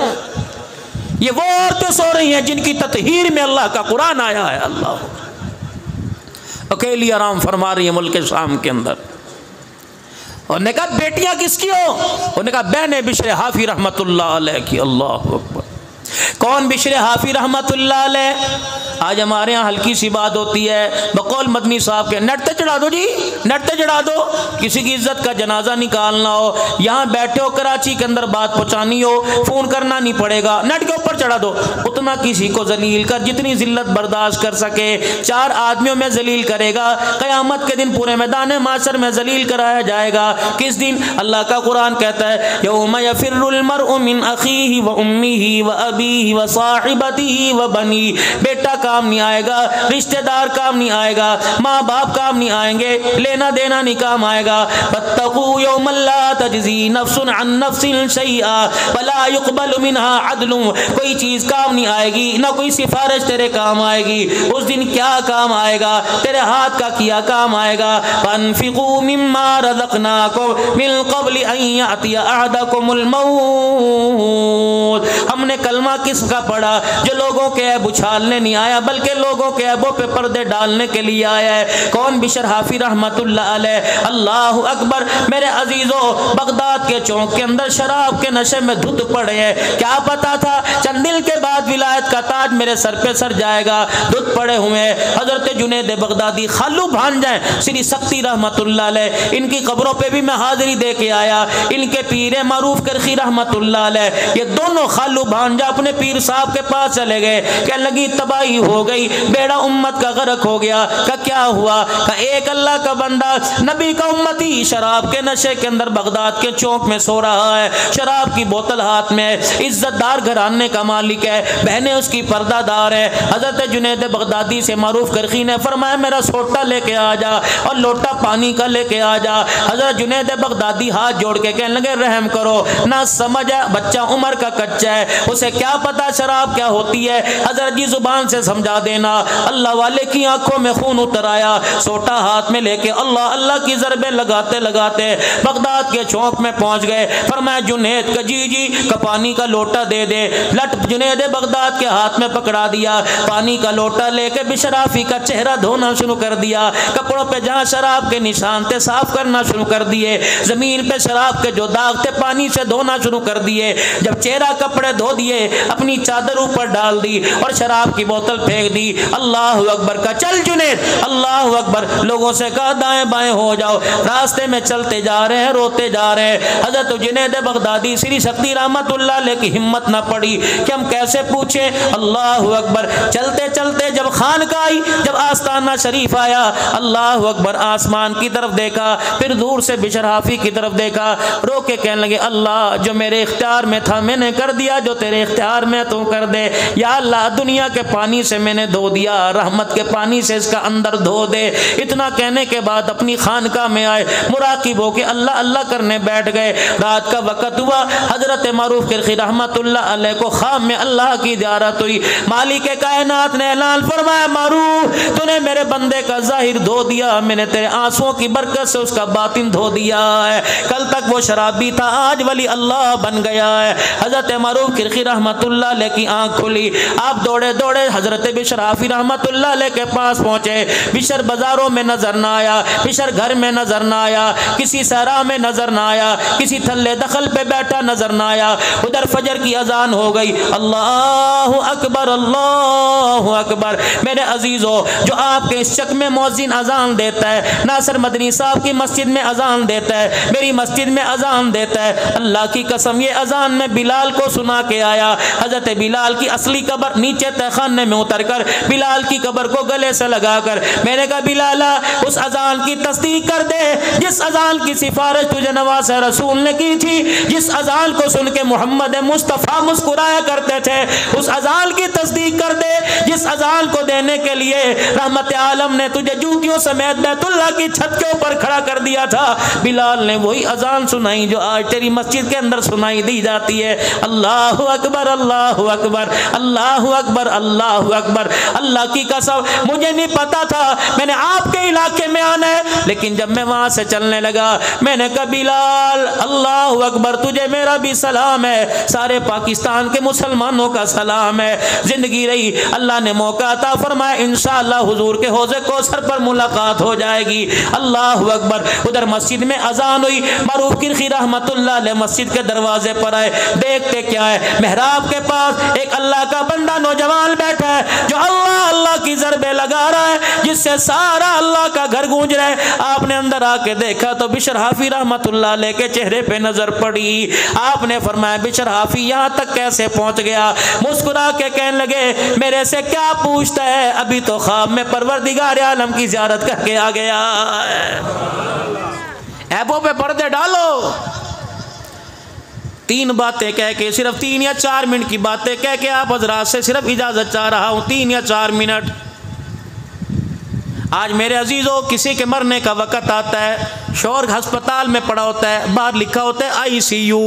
ये वो औरतें सो रही हैं जिनकी ततहीर में अल्लाह का कुरान आया है। अल्लाह अकेली आराम फरमा रही है मुल्क शाम के अंदर। उन्होंने कहा बेटियां किसकी हो? उन्होंने कहा बहने बिशर हाफी रहमतुल्लाह अलैह की। अल्लाह अकबर, कौन बिशर हाफी रहमतुल्लाह अलैह? आज हमारे यहाँ हल्की सी बात होती है, बकौल मदनी साहब के नेट पे चढ़ा दो जी, नेट पे चढ़ा दो, किसी की इज्जत का जनाजा निकालना हो, यहाँ बैठे हो कराची के अंदर बात पहुँचानी हो, फ़ोन करना नहीं पड़ेगा, नेट के ऊपर चढ़ा दो। उतना किसी को जलील कर, जितनी जिल्लत बर्दाश्त कर सके, 4 आदमियों में जलील करेगा, क़यामत के दिन पूरे मैदान माशर में जलील कराया जाएगा। किस दिन? अल्लाह का कुरान कहता है यौम यफिर्रुल मर्उ मिन अखीही व उम्मीही व अबीही व साहिबतिही व बनी। बेटा काम नहीं आएगा, रिश्तेदार काम नहीं आएगा, माँ बाप काम नहीं आएंगे, लेना देना नहीं काम आएगा। वत्तकू यौमन ला तजज़ी नफ्सुन अन नफ्सिन शैआ वला युक़बलु मिनहा अदलुन। कोई चीज़ काम नहीं आएगी, ना कोई सिफारिश तेरे काम आएगी। उस दिन क्या काम आएगा? तेरे हाथ का किया काम आएगा। फअन्फ़िक़ू मिम्मा रज़क़नाकुम मिन क़ब्लि अन यअतिया अहदकुमुल मौत। हमने कलमा किसका पढ़ा? जो लोगों के ऐब उछालने नहीं आया बल्कि लोगों के ऐबों पे पर्दे डालने के लिए आया है। कौन? बिशर हाफी रहमतुल्लाह अलैह। अल्लाहु अकबर, मेरे अजीजों, बगदाद के चौक के अंदर शराब के नशे में धुत पड़े हैं। क्या पता था चंद दिन के बाद विलायत का ताज मेरे सर पे सर जाएगा। धुत पड़े हुए हजरत जुनैद बगदादी खालू भांजा श्री सख्ती रहमतुल्लाह अलैह, इनकी कब्रों पे भी मैं हाजिरी दे के आया। इनके पीर मारूफ करखी रहमतुल्लाह अलैह, ये दोनों खालू भांजा अपने पीर साहब के पास चले गए। क्या लगी तबाही हो गई, बेड़ा उम्मत का गर्क हो गया। का क्या हुआ? का एक अल्लाह का बंदा नबी का उम्मती शराब के नशे के अंदर बगदाद के चौक में सो रहा है, शराब की बोतल हाथ में, इज्जतदार घराने का मालिक है, बहनें उसकी पर्दादार है। हजरत जुनैद बगदादी से मारूफ करखी ने फरमाया मेरा सोटा लेके आ जा और लोटा पानी का लेके आ जा। हजरत जुनैद बगदादी हाथ जोड़ के कहने लगे रहम करो, ना समझ है, बच्चा उम्र का कच्चा है, उसे क्या पता शराब क्या होती है। हजरत जी जुबान से समझा देना। लगा। अल्लाह वाले की आंखों में खून उतर आया। सोटा हाथ में लेके अल्लाह अल्लाह की ज़रबे लगाते लगाते बगदाद के चौक में पहुंच गए। फरमाया जुनैद का जी का पानी का लोटा दे दे। लट जुनैद बगदाद के हाथ में पकड़ा दिया। पानी का लोटा लेके बिशराफी का चेहरा धोना शुरू कर दिया। कपड़ों पे जहाँ शराब के निशान थे साफ करना शुरू कर दिए। जमीन पे शराब के जो दाग थे पानी से धोना शुरू कर दिए। जब चेहरा कपड़े धो दिए अपनी चादर ऊपर डाल दी और शराब की बोतल फेंक दी। अल्लाह अकबर का चल जुनैद, अल्लाह अकबर। लोगों से कहा दाएं बाएं हो जाओ। रास्ते में चलते जा रहे हैं, रोते जा रहे हैं। हजरत जुनैद बगदादी श्री शक्ति रहमतुल्लाह अलैह की हिम्मत ना पड़ी कि हम कैसे पूछे। अल्लाह अकबर। चलते चलते जब खानका आई, जब आस्ताना शरीफ आया, अल्लाह अकबर आसमान की तरफ देखा, फिर दूर से बिशराफी की तरफ देखा, रो के कहने लगे अल्लाह जो मेरे इख्तियार में था मैंने कर दिया, जो तेरे इख्तियार में तू कर दे। या अल्लाह दुनिया के पानी से मैंने धो दिया, रहमत के पानी से इसका अंदर धो दे। इतना कहने के बाद अपनी खानका में आए, मुराकिब हो के अल्लाह अल्लाह करने बैठ गए। रात का वक़्त हुआ। हजरत मारूफ किरखी रहमतुल्लाह अलैह को ख्वाब में अल्लाह की ज़ियारत हुई। मालिक कायनात ने ऐलान फरमाया मारूफ तूने मेरे बंदे का जाहिर धो दिया, मैंने तेरे आंसुओं की बरकत से उसका बातिन धो दिया है। कल तक वो शराबी था, आज वली अल्लाह बन गया है। हजरत मारूफ किरखी रहमतुल्लाह अलैह की आंख खुली। आप दौड़े दौड़े हजरत बिशराफी रहमतुल्लाह अलैह के पास पहुंचे। बिशर बाजारों में नजर ना आया, बिशर घर में नजर ना आया, किसी सहरा में नजर ना आया, किसी थल्ले दखल पे बैठा नजर ना आया। उधर फजर की अजान हो गई। अल्लाह अकबर, अल्लाह अकबर। मेरे अजीजों, जो आपके इस शक में मौजिन अजान देता है, नासिर मदनी साहब की मस्जिद में अजान देता है, मेरी मस्जिद में अजान देता है, अल्लाह की कसम ये अजान में बिलाल को सुना के आया। हजरत बिलाल की असली कब्र नीचे तहखाने में उतर कर बिलाल की कब्र को गले से लगाकर मैंने कहा बिलाला उस अजान की तस्दीक कर दे जिस अजान की सिफारिश तुझे नवाज़ रसूल ने की थी, जिस अजान को सुन के मोहम्मद मुस्तफ़ा मुस्कुराया करते थे, उस अजान की तस्दीक कर दे जिस अजान को देने के लिए रहमत आलम ने तुझे जूतियों समेत बैतुल्लाह की छत के ऊपर खड़ा कर दिया था। बिलाल ने वही अजान सुनाई जो आज तेरी मस्जिद के अंदर सुनाई दी जाती है। अल्लाह अकबर, अल्लाह अकबर, अल्लाह अकबर, अल्लाह अकबर। अल्लाह की कसम मुझे नहीं पता था मैंने आपके इलाके में आना है, लेकिन जब मैं वहां से चलने लगा मैंने कहा बिलाल अल्लाह अकबर तुझे मेरा भी सलाम है, सारे पाकिस्तान के मुसलमानों का सलाम है। जिंदगी रही अल्लाह ने मौका अता फरमाया, इंशाअल्लाह हुजूर के हौज़े कौसर पर मुलाकात हो जाएगी। अल्लाह अकबर। उधर मस्जिद में अजान हुई। मारूफ किरखी रहमतुल्लाह अलैह मस्जिद के दरवाजे पर आए। देखते क्या है, मेहराब के पास एक अल्लाह का बंदा नौजवान बैठा है जो अल्लाह अल्लाह की ज़रबे लगा रहा है, जिससे सारा अल्लाह का घर गूंज रहा है। आपने अंदर आके देखा तो बिशर हाफी रहमतुल्लाह अलैह के चेहरे पे नजर पड़ी। आपने फरमाया बिशर हाफी यहाँ तक कैसे पहुंच गया? मुस्कुरा के कहने लगे मेरे से क्या पूछता है, अभी तो ख्वाब में परवरदिगार आलम की ज़ियारत करके आ गया। ऐबों पे पर्दे डालो। 3 बातें कह के, सिर्फ 3 या 4 मिनट की बातें कह के आप हजरात से सिर्फ इजाज़त चाह रहा हूँ, 3 या 4 मिनट। आज मेरे अजीज़ों किसी के मरने का वक़्त आता है, शौहर अस्पताल में पड़ा होता है, बाहर लिखा होता है ICU,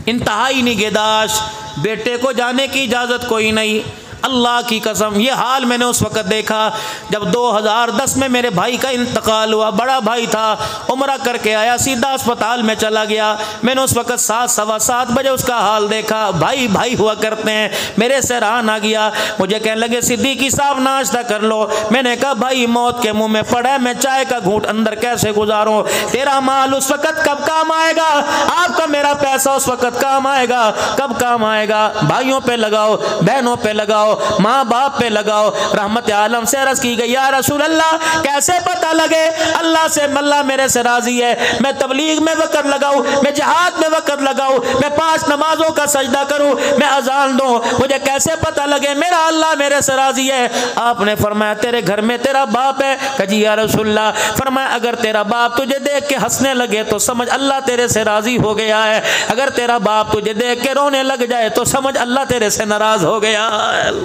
इंतहाई निगहदाश्त, बेटे को जाने की इजाज़त कोई नहीं। अल्लाह की कसम ये हाल मैंने उस वक़्त देखा जब 2010 में मेरे भाई का इंतकाल हुआ। बड़ा भाई था, उम्रा करके आया, सीधा अस्पताल में चला गया। मैंने उस वक़्त 7 सवा 7 बजे उसका हाल देखा। भाई भाई हुआ करते हैं। मेरे से रान आ गया, मुझे कहने लगे सिद्दीकी साहब नाश्ता कर लो। मैंने कहा भाई मौत के मुंह में पड़ा है, मैं चाय का घूंट अंदर कैसे गुजारूं? तेरा माल उस वक़्त कब काम आएगा? आपका मेरा पैसा उस वक़्त काम आएगा? कब काम आएगा? भाइयों पे लगाओ, बहनों पे लगाओ, माँ बाप पे लगाओ। रहमत आलम से अर्ज़ की गई या रसूल अल्लाह कैसे पता लगे अल्लाह से अल्लाह मेरे से राजी है? मैं तबलीग में वक़्त लगाऊं, मैं जिहाद में वक़्त लगाऊं, मैं 5 नमाजों का सजदा करूं, मैं अजान दूं, मुझे कैसे पता लगे मेरा अल्लाह मेरे से राजी है? आपने फरमाया तेरे घर में तेरा बाप है? कजी या रसूल अल्लाह। फरमाया अगर तेरा बाप तुझे देख के हंसने लगे तो समझ अल्लाह तेरे से राजी हो गया है, अगर तेरा बाप तुझे देख के रोने लग जाए तो समझ अल्लाह तेरे से नाराज हो गया है।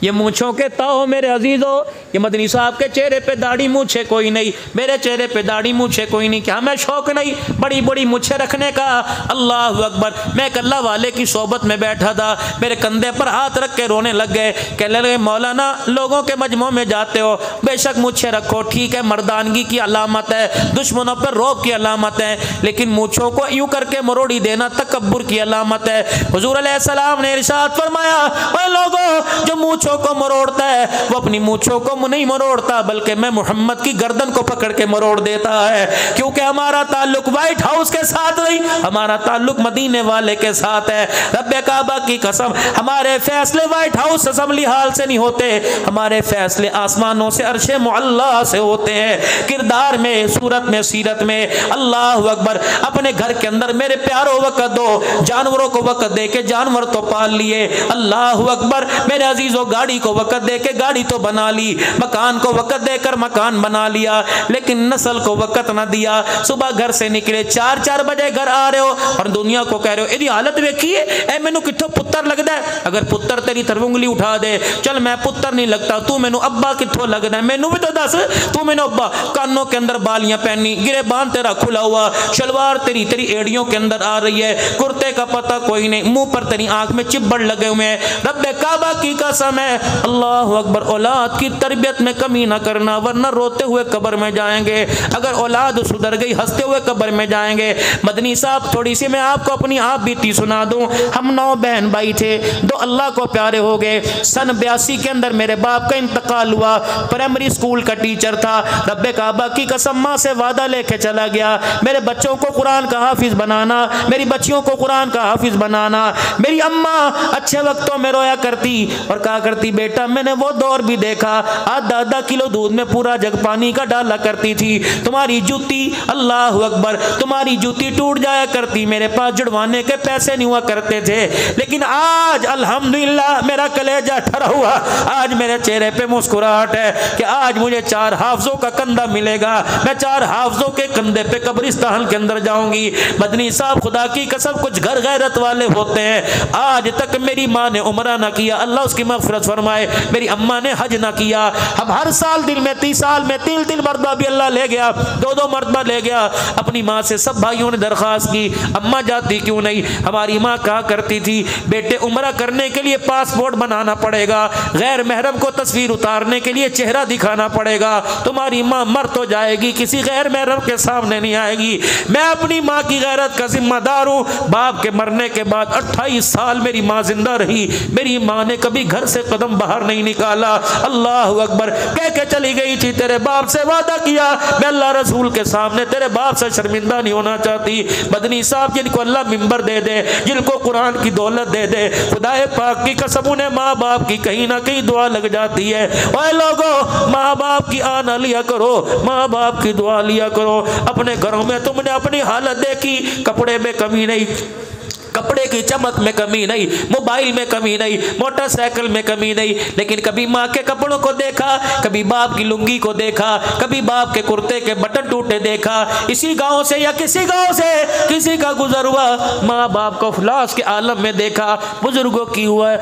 ये मूँछों के ताओ मेरे अजीज़ों, कि मदनी साहब के चेहरे पे दाढ़ी मूछे कोई नहीं, मेरे चेहरे पे दाढ़ी मूछे कोई नहीं, क्या हमें शौक नहीं बड़ी बड़ी मूछे रखने का? अल्लाह अकबर। मैं एक अल्लाह वाले की सोबत में बैठा था, मेरे कंधे पर हाथ रख के रोने लग गए। कहने लगे मौलाना लोगों के मजमू में जाते हो, बेशक मूछे रखो, ठीक है, मर्दानगी की अलामत है, दुश्मनों पर रौब की अलामत है, लेकिन मूछों को यूं करके मरोड़ी देना तकब्बुर की अलामत है। हुजूर अलैहिस्सलाम ने इरशाद फरमाया, ओए लोगों, जो मूछों को मरोड़ता है वो अपनी मूछों को नहीं मरोड़ता, बल्कि मैं मोहम्मद की गर्दन को पकड़ के मरोड़ देता है, क्योंकि हमारा ताल्लुक व्हाइट हाउस के साथ नहीं, हमारा ताल्लुक मदीने वाले के साथ है। रब्बे काबा की कसम, हमारे फैसले व्हाइट हाउस असेंबली हाल से नहीं होते, हमारे फैसले आसमानों से, अर्शे मुअल्ला से होते हैं। किरदार में, सूरत में, सीरत में। अल्लाह अकबर। अपने घर के अंदर मेरे प्यारो वक़्त दो, जानवरों को वक़्त दे के जानवर तो पाल लिए, अल्लाह अकबर। मेरे अजीजों गाड़ी को वक़्त दे के गाड़ी तो बना ली, मकान को वक़्त देकर मकान बना लिया, लेकिन नस्ल को वक़्त ना दिया। सुबह घर से निकले, 4-4 बजे घर आ रहे हो और दुनिया को कह रहे हो इहदी हालत वेखिए, ए मैनू कित्थों पुत्तर लगदा है। अगर पुत्तर तेरी तरफ उंगली उठा दे, चल मैं पुत्तर नहीं लगता, तू मैनू अब्बा कित्थों लगदा है, मैनू भी तो दस, तू मैनू अब्बा। कानों के अंदर बालियां पहनी, गिरेबान तेरा खुला हुआ, शलवार तेरी एड़ियों के अंदर आ रही है, कुर्ते का पता कोई नहीं, मुंह पर तेरी आंख में चिब्बड़ लगे हुए हैं। रब्बे काबा की कसम है, अल्लाह अकबर। औलाद की तरबियत में कमी ना करना, वरना रोते हुए कब्र में जाएंगे। अगर औलाद सुधर गई, हंसते हुए कब्र में जाएंगे। मदनी साहब, थोड़ी सी मैं आपको अपनी आप बीती सुना दूं। हम 9 बहन भाई थे, 2 अल्लाह को प्यारे हो गए। सन 82 के अंदर मेरे बाप का इंतकाल हुआ, प्राइमरी स्कूल का टीचर था। रब्बे काबा की कसम, माँ से वादा लेके चला गया, मेरे बच्चों को कुरान का हाफिज बनाना, मेरी बच्चियों को कुरान का हाफिज बनाना। मेरी अम्मा अच्छे वक्तों में रोया करती और कहा करती, बेटा मैंने वो दौर भी देखा, आधा किलो दूध में पूरा जग पानी का डाला करती थी। तुम्हारी जूती, अल्लाह अकबर, तुम्हारी जूती टूट जाया करती, मेरे पास जुड़वाने के पैसे नहीं हुआ करते थे। लेकिन आज अल्हम्दुलिल्लाह मेरा कलेजा ठरा हुआ, आज मेरे चेहरे पे मुस्कुराहट है कि आज मुझे 4 हाफिजों का कंधा मिलेगा, मैं 4 हाफिजों के कंधे पे कब्रिस्तान के अंदर जाऊंगी। मदनी साहब, खुदा की कसम, कुछ घर गैरत वाले होते हैं। आज तक मेरी माँ ने उम्रा ना किया, अल्लाह उसकी मग़फ़िरत फरमाए, मेरी अम्मा ने हज ना किया। हम हर साल दिल में 30 साल में 3 मरतबा भी अल्लाह ले गया, 2 मरतबा ले गया। अपनी माँ से सब भाइयों ने दरख्वास्त की, अम्मा जाती क्यों नहीं? हमारी माँ कहा करती थी, बेटे उम्रा करने के लिए पासपोर्ट बनाना पड़ेगा, गैर महरम को तस्वीर उतारने के लिए चेहरा दिखाना पड़ेगा, तुम्हारी माँ मर तो जाएगी, किसी गैर महरम के सामने नहीं आएगी। मैं अपनी माँ की गैरत का जिम्मेदार हूँ। बाप के मरने के बाद 28 साल मेरी माँ जिंदा रही, मेरी माँ ने कभी घर से कदम बाहर नहीं निकाला। अल्लाह अकबर। कह के चली गई थी, तेरे बाप से वादा किया, मैं अल्लाह रसूल के सामने तेरे बाप से शर्मिंदा नहीं होना चाहती। मदनी साहब, जिनको अल्लाह मिंबर दे दे, जिनको कुरान की दौलत दे दे, खुदाए पाक की कसम, उन्हें माँ बाप की कहीं ना कहीं दुआ लग जाती है। ओए लोगों, माँ बाप की आना लिया करो, माँ बाप की दुआ लिया करो। अपने घरों में तुमने अपनी हालत देखी, कपड़े में कमी नहीं, कपड़े की चमक में कमी नहीं, मोबाइल में कमी नहीं, मोटरसाइकिल में कमी नहीं, लेकिन कभी माँ के कपड़ों को देखा, कभी बाप की लुंगी को देखा, कभी बाप के कुर्ते के बटन टूटे देखा। इसी गांव से या किसी गांव से किसी का गुजर हुआ, माँ बाप को फलास के आलम में देखा। बुजुर्गों की हुआ है,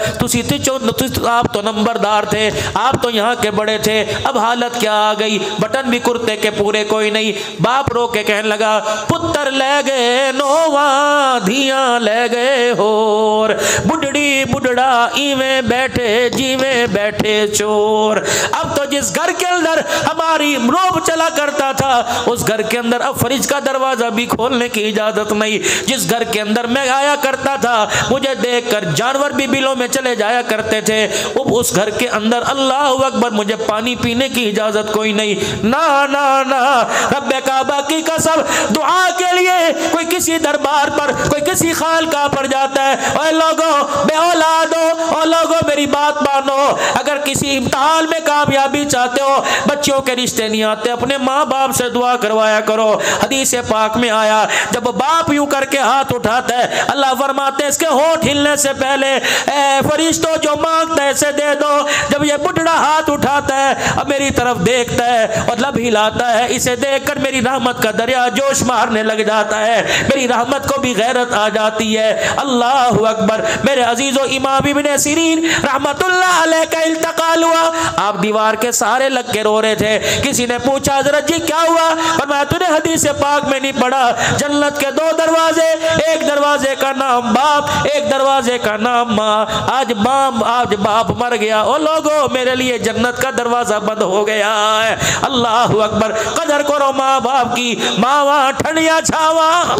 आप तो नंबरदार थे, आप तो यहाँ के बड़े थे, अब हालत क्या आ गई, बटन भी कुर्ते के पूरे कोई नहीं। बाप रो के कहने लगा, पुत्र ले गए नोवा, धिया ले गए होर, बुढ़ड़ी बुढ़ड़ा इवें बैठे जीवें बैठे चोर। अब तो जिस घर के अंदर हमारी रोब चला करता था, उस घर के अंदर अब फ्रिज का दरवाजा भी खोलने की इजाजत नहीं। जिस घर के अंदर मैं आया करता था, मुझे देखकर जानवर भी बिलों में चले जाया करते थे, अब उस घर के अंदर अल्लाह अकबर मुझे पानी पीने की इजाजत कोई नहीं। ना ना ना, रब्बे काबा की कसम, दुआ के लिए कोई किसी दरबार पर, कोई किसी खाल का पर जाता है। और लोगों बे औलादो, और लोगों मेरी बात मानो, अगर किसी इम्तिहान में कामयाबी चाहते हो, बच्चों के रिश्ते नहीं आते, अपने माँ बाप से दुआ करवाया करो। हदीस पाक में आया, जब बाप यूं करके हाथ उठाता है, अल्लाह फरमाते हैं इसके होंठ हिलने से पहले ए फरिश्तों जो मांगता है इसे दे दो। जब ये बुढ़ड़ा हाथ उठाता है, अब मेरी तरफ देखता है और लब हिलाता है, इसे देखकर मेरी रहमत का दरिया जोश मारने लग जाता है। मेरी रहमत को भी गैरत आ जाती है। अल्लाह अकबर। मेरे अजीजों, इमाम इब्ने सिरीन रहमतुल्लाह अलैह का इंतकाल हुआ। आप दीवार के सहारे लग के रो रहे थे। किसी ने पूछा हजरत जी क्या हुआ? फरमाया तूने हदीस पाक में नहीं पढ़ा, जन्नत के दो दरवाजे, एक दरवाजे का नाम बाप, एक दरवाजे का नाम माँ। आज बाप मर गया, ओ लोगों मेरे लिए जन्नत का दरवाजा बंद हो गया है। अल्लाह अकबर। कदर करो माँ बाप की, मावा ठंडिया छावा।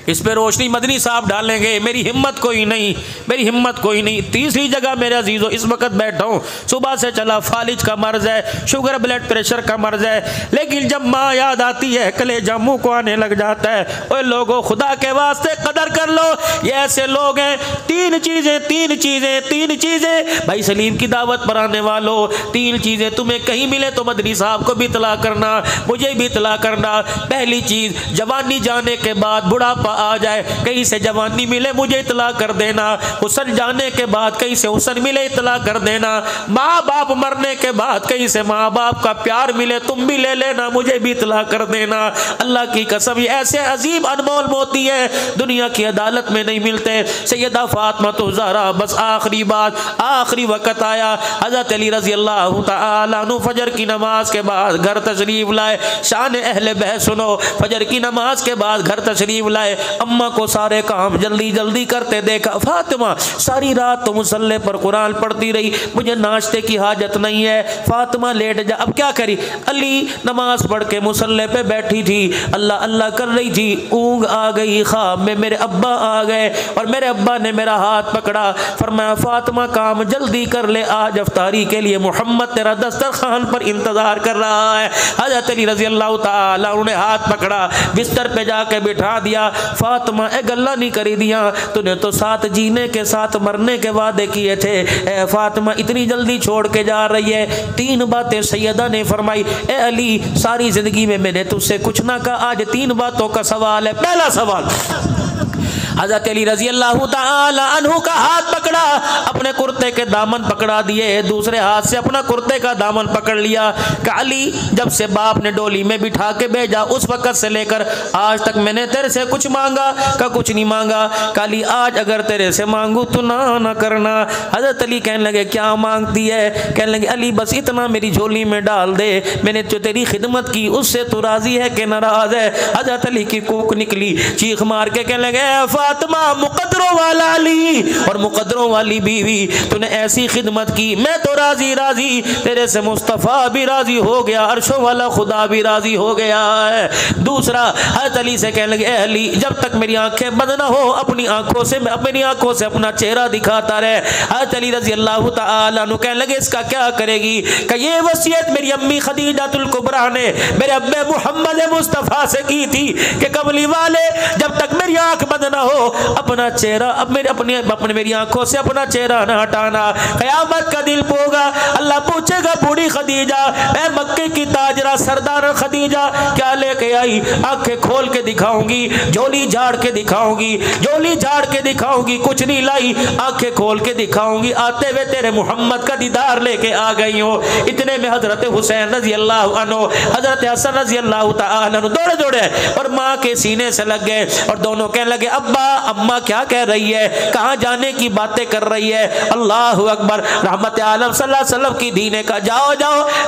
इस पे रोशनी मदनी साहब डालेंगे। मेरी हिम्मत कोई नहीं, मेरी हिम्मत कोई नहीं। तीसरी जगह मेरे अजीजों, इस वक्त बैठा हूँ, सुबह से चला, फालिज का मर्ज है, शुगर ब्लड प्रेशर का मर्ज है, लेकिन जब माँ याद आती है कलेजा मुँह को आने लग जाता है। ओए लोगों, खुदा के वास्ते कदर कर लो। ये ऐसे लोग हैं, तीन चीज़ें भाई सलीम की दावत पर आने वालों, तीन चीज़ें तुम्हें कहीं मिले तो मदनी साहब को भी इतला करना, मुझे भी इतला करना। पहली चीज़, जवानी जाने के बाद बुढ़ापा आ जाए, कहीं से जवानी मिले मुझे इतला कर देना। हुस्न जाने के बाद कहीं से हुस्न मिले इतला कर देना। माँ बाप मरने के बाद कहीं से माँ बाप का प्यार मिले तुम भी ले लेना, मुझे भी इतला कर देना। अल्लाह की कसम, ये ऐसे अजीब अनमोल मोती है, दुनिया की अदालत में नहीं मिलते। सैयदा फातिमा तो ज़हरा, बस आखिरी बात, आखिरी वक्त आया, हज़रत अली रज़ी अल्लाह तआला अन्हु फजर की नमाज के बाद घर तशरीफ लाए। शान अहले बैत सुनो, फजर की नमाज के बाद घर तशरीफ लाए। अम्मा को सारे काम जल्दी जल्दी करते देखा। फातिमा सारी रात तो मुसल्ले पर कुरान पढ़ती रही, मुझे नाश्ते की हाजत नहीं है, फातिमा लेट जा। अब क्या करी? अली नमाज पढ़ के मुसल्ले पे बैठी थी, अल्लाह अल्लाह कर रही थी, ऊँग आ गई, ख्वाब में मेरे अब्बा आ गए और मेरे अब्बा ने मेरा हाथ पकड़ा, फरमाया फातिमा काम जल्दी कर ले, आज अफ्तारी के लिए मोहम्मद तेरा दस्तरखान पर इंतजार कर रहा है। हज़रत अली रज़ी अल्लाह तआला उन्हें हाथ पकड़ा, बिस्तर पे जाके बिठा दिया। फातिमा ए गल्ला नहीं करी दिया, तूने तो साथ जीने के साथ मरने के वादे किए थे, ए फातिमा इतनी जल्दी छोड़ के जा रही है। तीन बातें सैयदा ने फरमाई। ए अली, सारी जिंदगी में मैंने तुझसे कुछ ना कहा, आज तीन बातों का सवाल है। पहला सवाल, हज़रत अली रज़ी अल्लाह तआला अन्हु का हाथ पकड़ा, अपने कुर्ते के दामन पकड़ा दिए, दूसरे हाथ से अपना कुर्ते का दामन पकड़ लिया। अली, जब से बाप ने डोली में बिठा के भेजा उस वक़्त से लेकर आज तक मैंने तेरे से कुछ मांगा का कुछ नहीं मांगा। अली, आज अगर तेरे से मांगू तो ना करना। हज़रत अली कहने लगे क्या मांगती है? कहने लगे अली बस इतना मेरी झोली में डाल दे, मैंने जो तेरी खिदमत की उससे तू राज़ी है कि नाराज़ है? हज़रत अली की कूक निकली, चीख मार के कहने लगे फातिमा, मुकद्दरों वाला अली और मुकद्दरों वाली बीवी, तूने ऐसी खिदमत की, मैं तो राजी तेरे से, मुस्तफ़ा भी राजी हो गया, अर्शों वाला खुदा भी राजी हो गया है। दूसरा, हज़रत अली से कहने लगे अली, जब तक मेरी आंखें बंद ना हो अपनी आंखों से अपना चेहरा दिखाता रहे। हज़रत अली रज़ी अल्लाह तआला अन्हु कहने लगे इसका क्या करेगी? कि ये वसीयत मेरी अम्मी खदीजातुल कुबरा ने मेरे अब्बे मोहम्मद मुस्तफ़ा से की थी कि कमली वाले, जब तक मेरी आंख बंद ना हो अपना चेहरा अपने मेरी आंखों से अपना चेहरा ना हटाना। क़यामत का दिन होगा, अल्लाह पूछेगा बूढ़ी खदीजा, मैं मक्के की ताजरा सरदार खदीजा क्या लेके आई? आंखें खोल के दिखाऊंगी, झोली झाड़ के दिखाऊंगी, कुछ नहीं लाई, आंखें खोल के दिखाऊंगी, आते हुए तेरे मोहम्मद का दीदार लेके आ गई हो। इतने में हजरत हुसैन रजी अल्लाह अन्हु, हजरत हसन रजी अल्लाह तआला अन्हु दौड़े और माँ के सीने से लग गए और दोनों कहने लगे अब्बा अम्मा क्या कह रही है, कहाँ जाने की बातें कर रही है? अल्लाह अकबर। रहमत आलम सल्लल्लाहु अलैहि वसल्लम की दीने का जाओ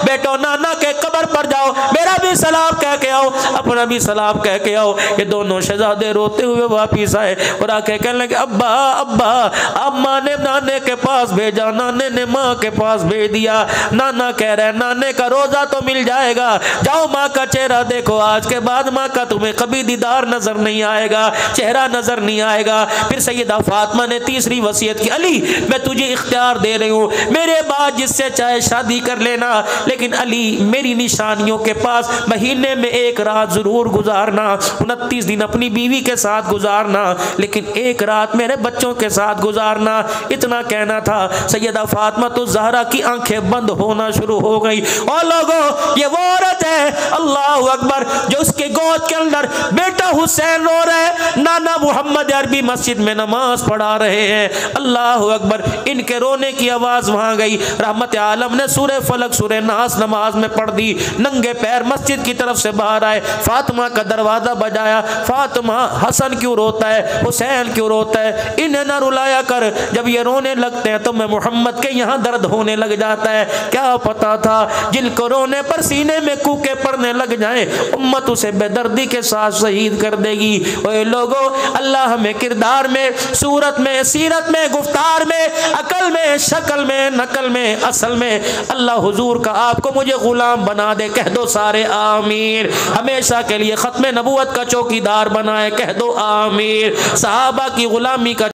बेटो, नाना के कब्र पर जाओ, मेरा भी सलाम कह के आओ, अपना भी सलाम कह के आओ। ये दोनों शहजादे रोते हुए वापिस आए और आके कहने लगे अब्बा अम्मा ने नाने के पास भेजा, नाने ने माँ के पास भेज दिया, नाना कह रहे हैं नाने का रोजा तो मिल जाएगा, जाओ माँ का चेहरा देखो, आज के बाद माँ का तुम्हें कभी दीदार नजर नहीं आएगा, चेहरा नजर नहीं आएगा। फिर सैयदा फातिमा ने तीसरी वसीयत की, अली मैं तुझे इख्तियार दे रही हूँ, मेरे बाद जिससे चाहे शादी कर लेना, लेकिन अली मेरी निशानियों के पास महीने में एक रात जरूर गुजारना, 29 दिन अपनी बीवी के साथ गुजारना, लेकिन एक रात मेरे बच्चों के साथ गुजारना। इतना कहना था, सैयदा फातिमा तो ज़हरा की आंखें बंद होना शुरू हो गई। और लोगों, ये वो औरत है अल्लाह अकबर। जो उसके गोद के अंदर बेटा हुसैन रो रहे हैं, नाना मोहम्मद अरबी मस्जिद में नमाज पढ़ा रहे हैं। अल्लाह अकबर। इनके रोने की आवाज़ वहाँ गई। रहमत आलम ने सूरह फलक सूरह नास नमाज में पढ़ दी, नंगे पैर मस्जिद की तरफ से बाहर आए, फातिमा का दरवाज़ा बजाया। फातिमा, हसन क्यों रोता है, हुसैन क्यों रोता है, इन्हें ना रुलाया कर। जब ये रोने लगते हैं तो मैं मोहम्मद के यहाँ दर्द होने लग जाता है। क्या पता था जिनको रोने पर सीने में कूके पड़ने लग जाए, उम्मत उसे बेदर्दी के साथ शहीद कर देगी। ओए लोगों, अल्लाह हमें किरदार में, सूरत में, सीरत में, गुफ्तार में, अकल में, शक्ल में, नकल में, असल में अल्लाह हुजूर का आपको मुझे गुलाम बना दे। कह दो सारे आमीर। हमेशा के लिए खत्म नबूवत का चौकीदार बनाए। कह दो आमीर। सहाबा की गुलामी का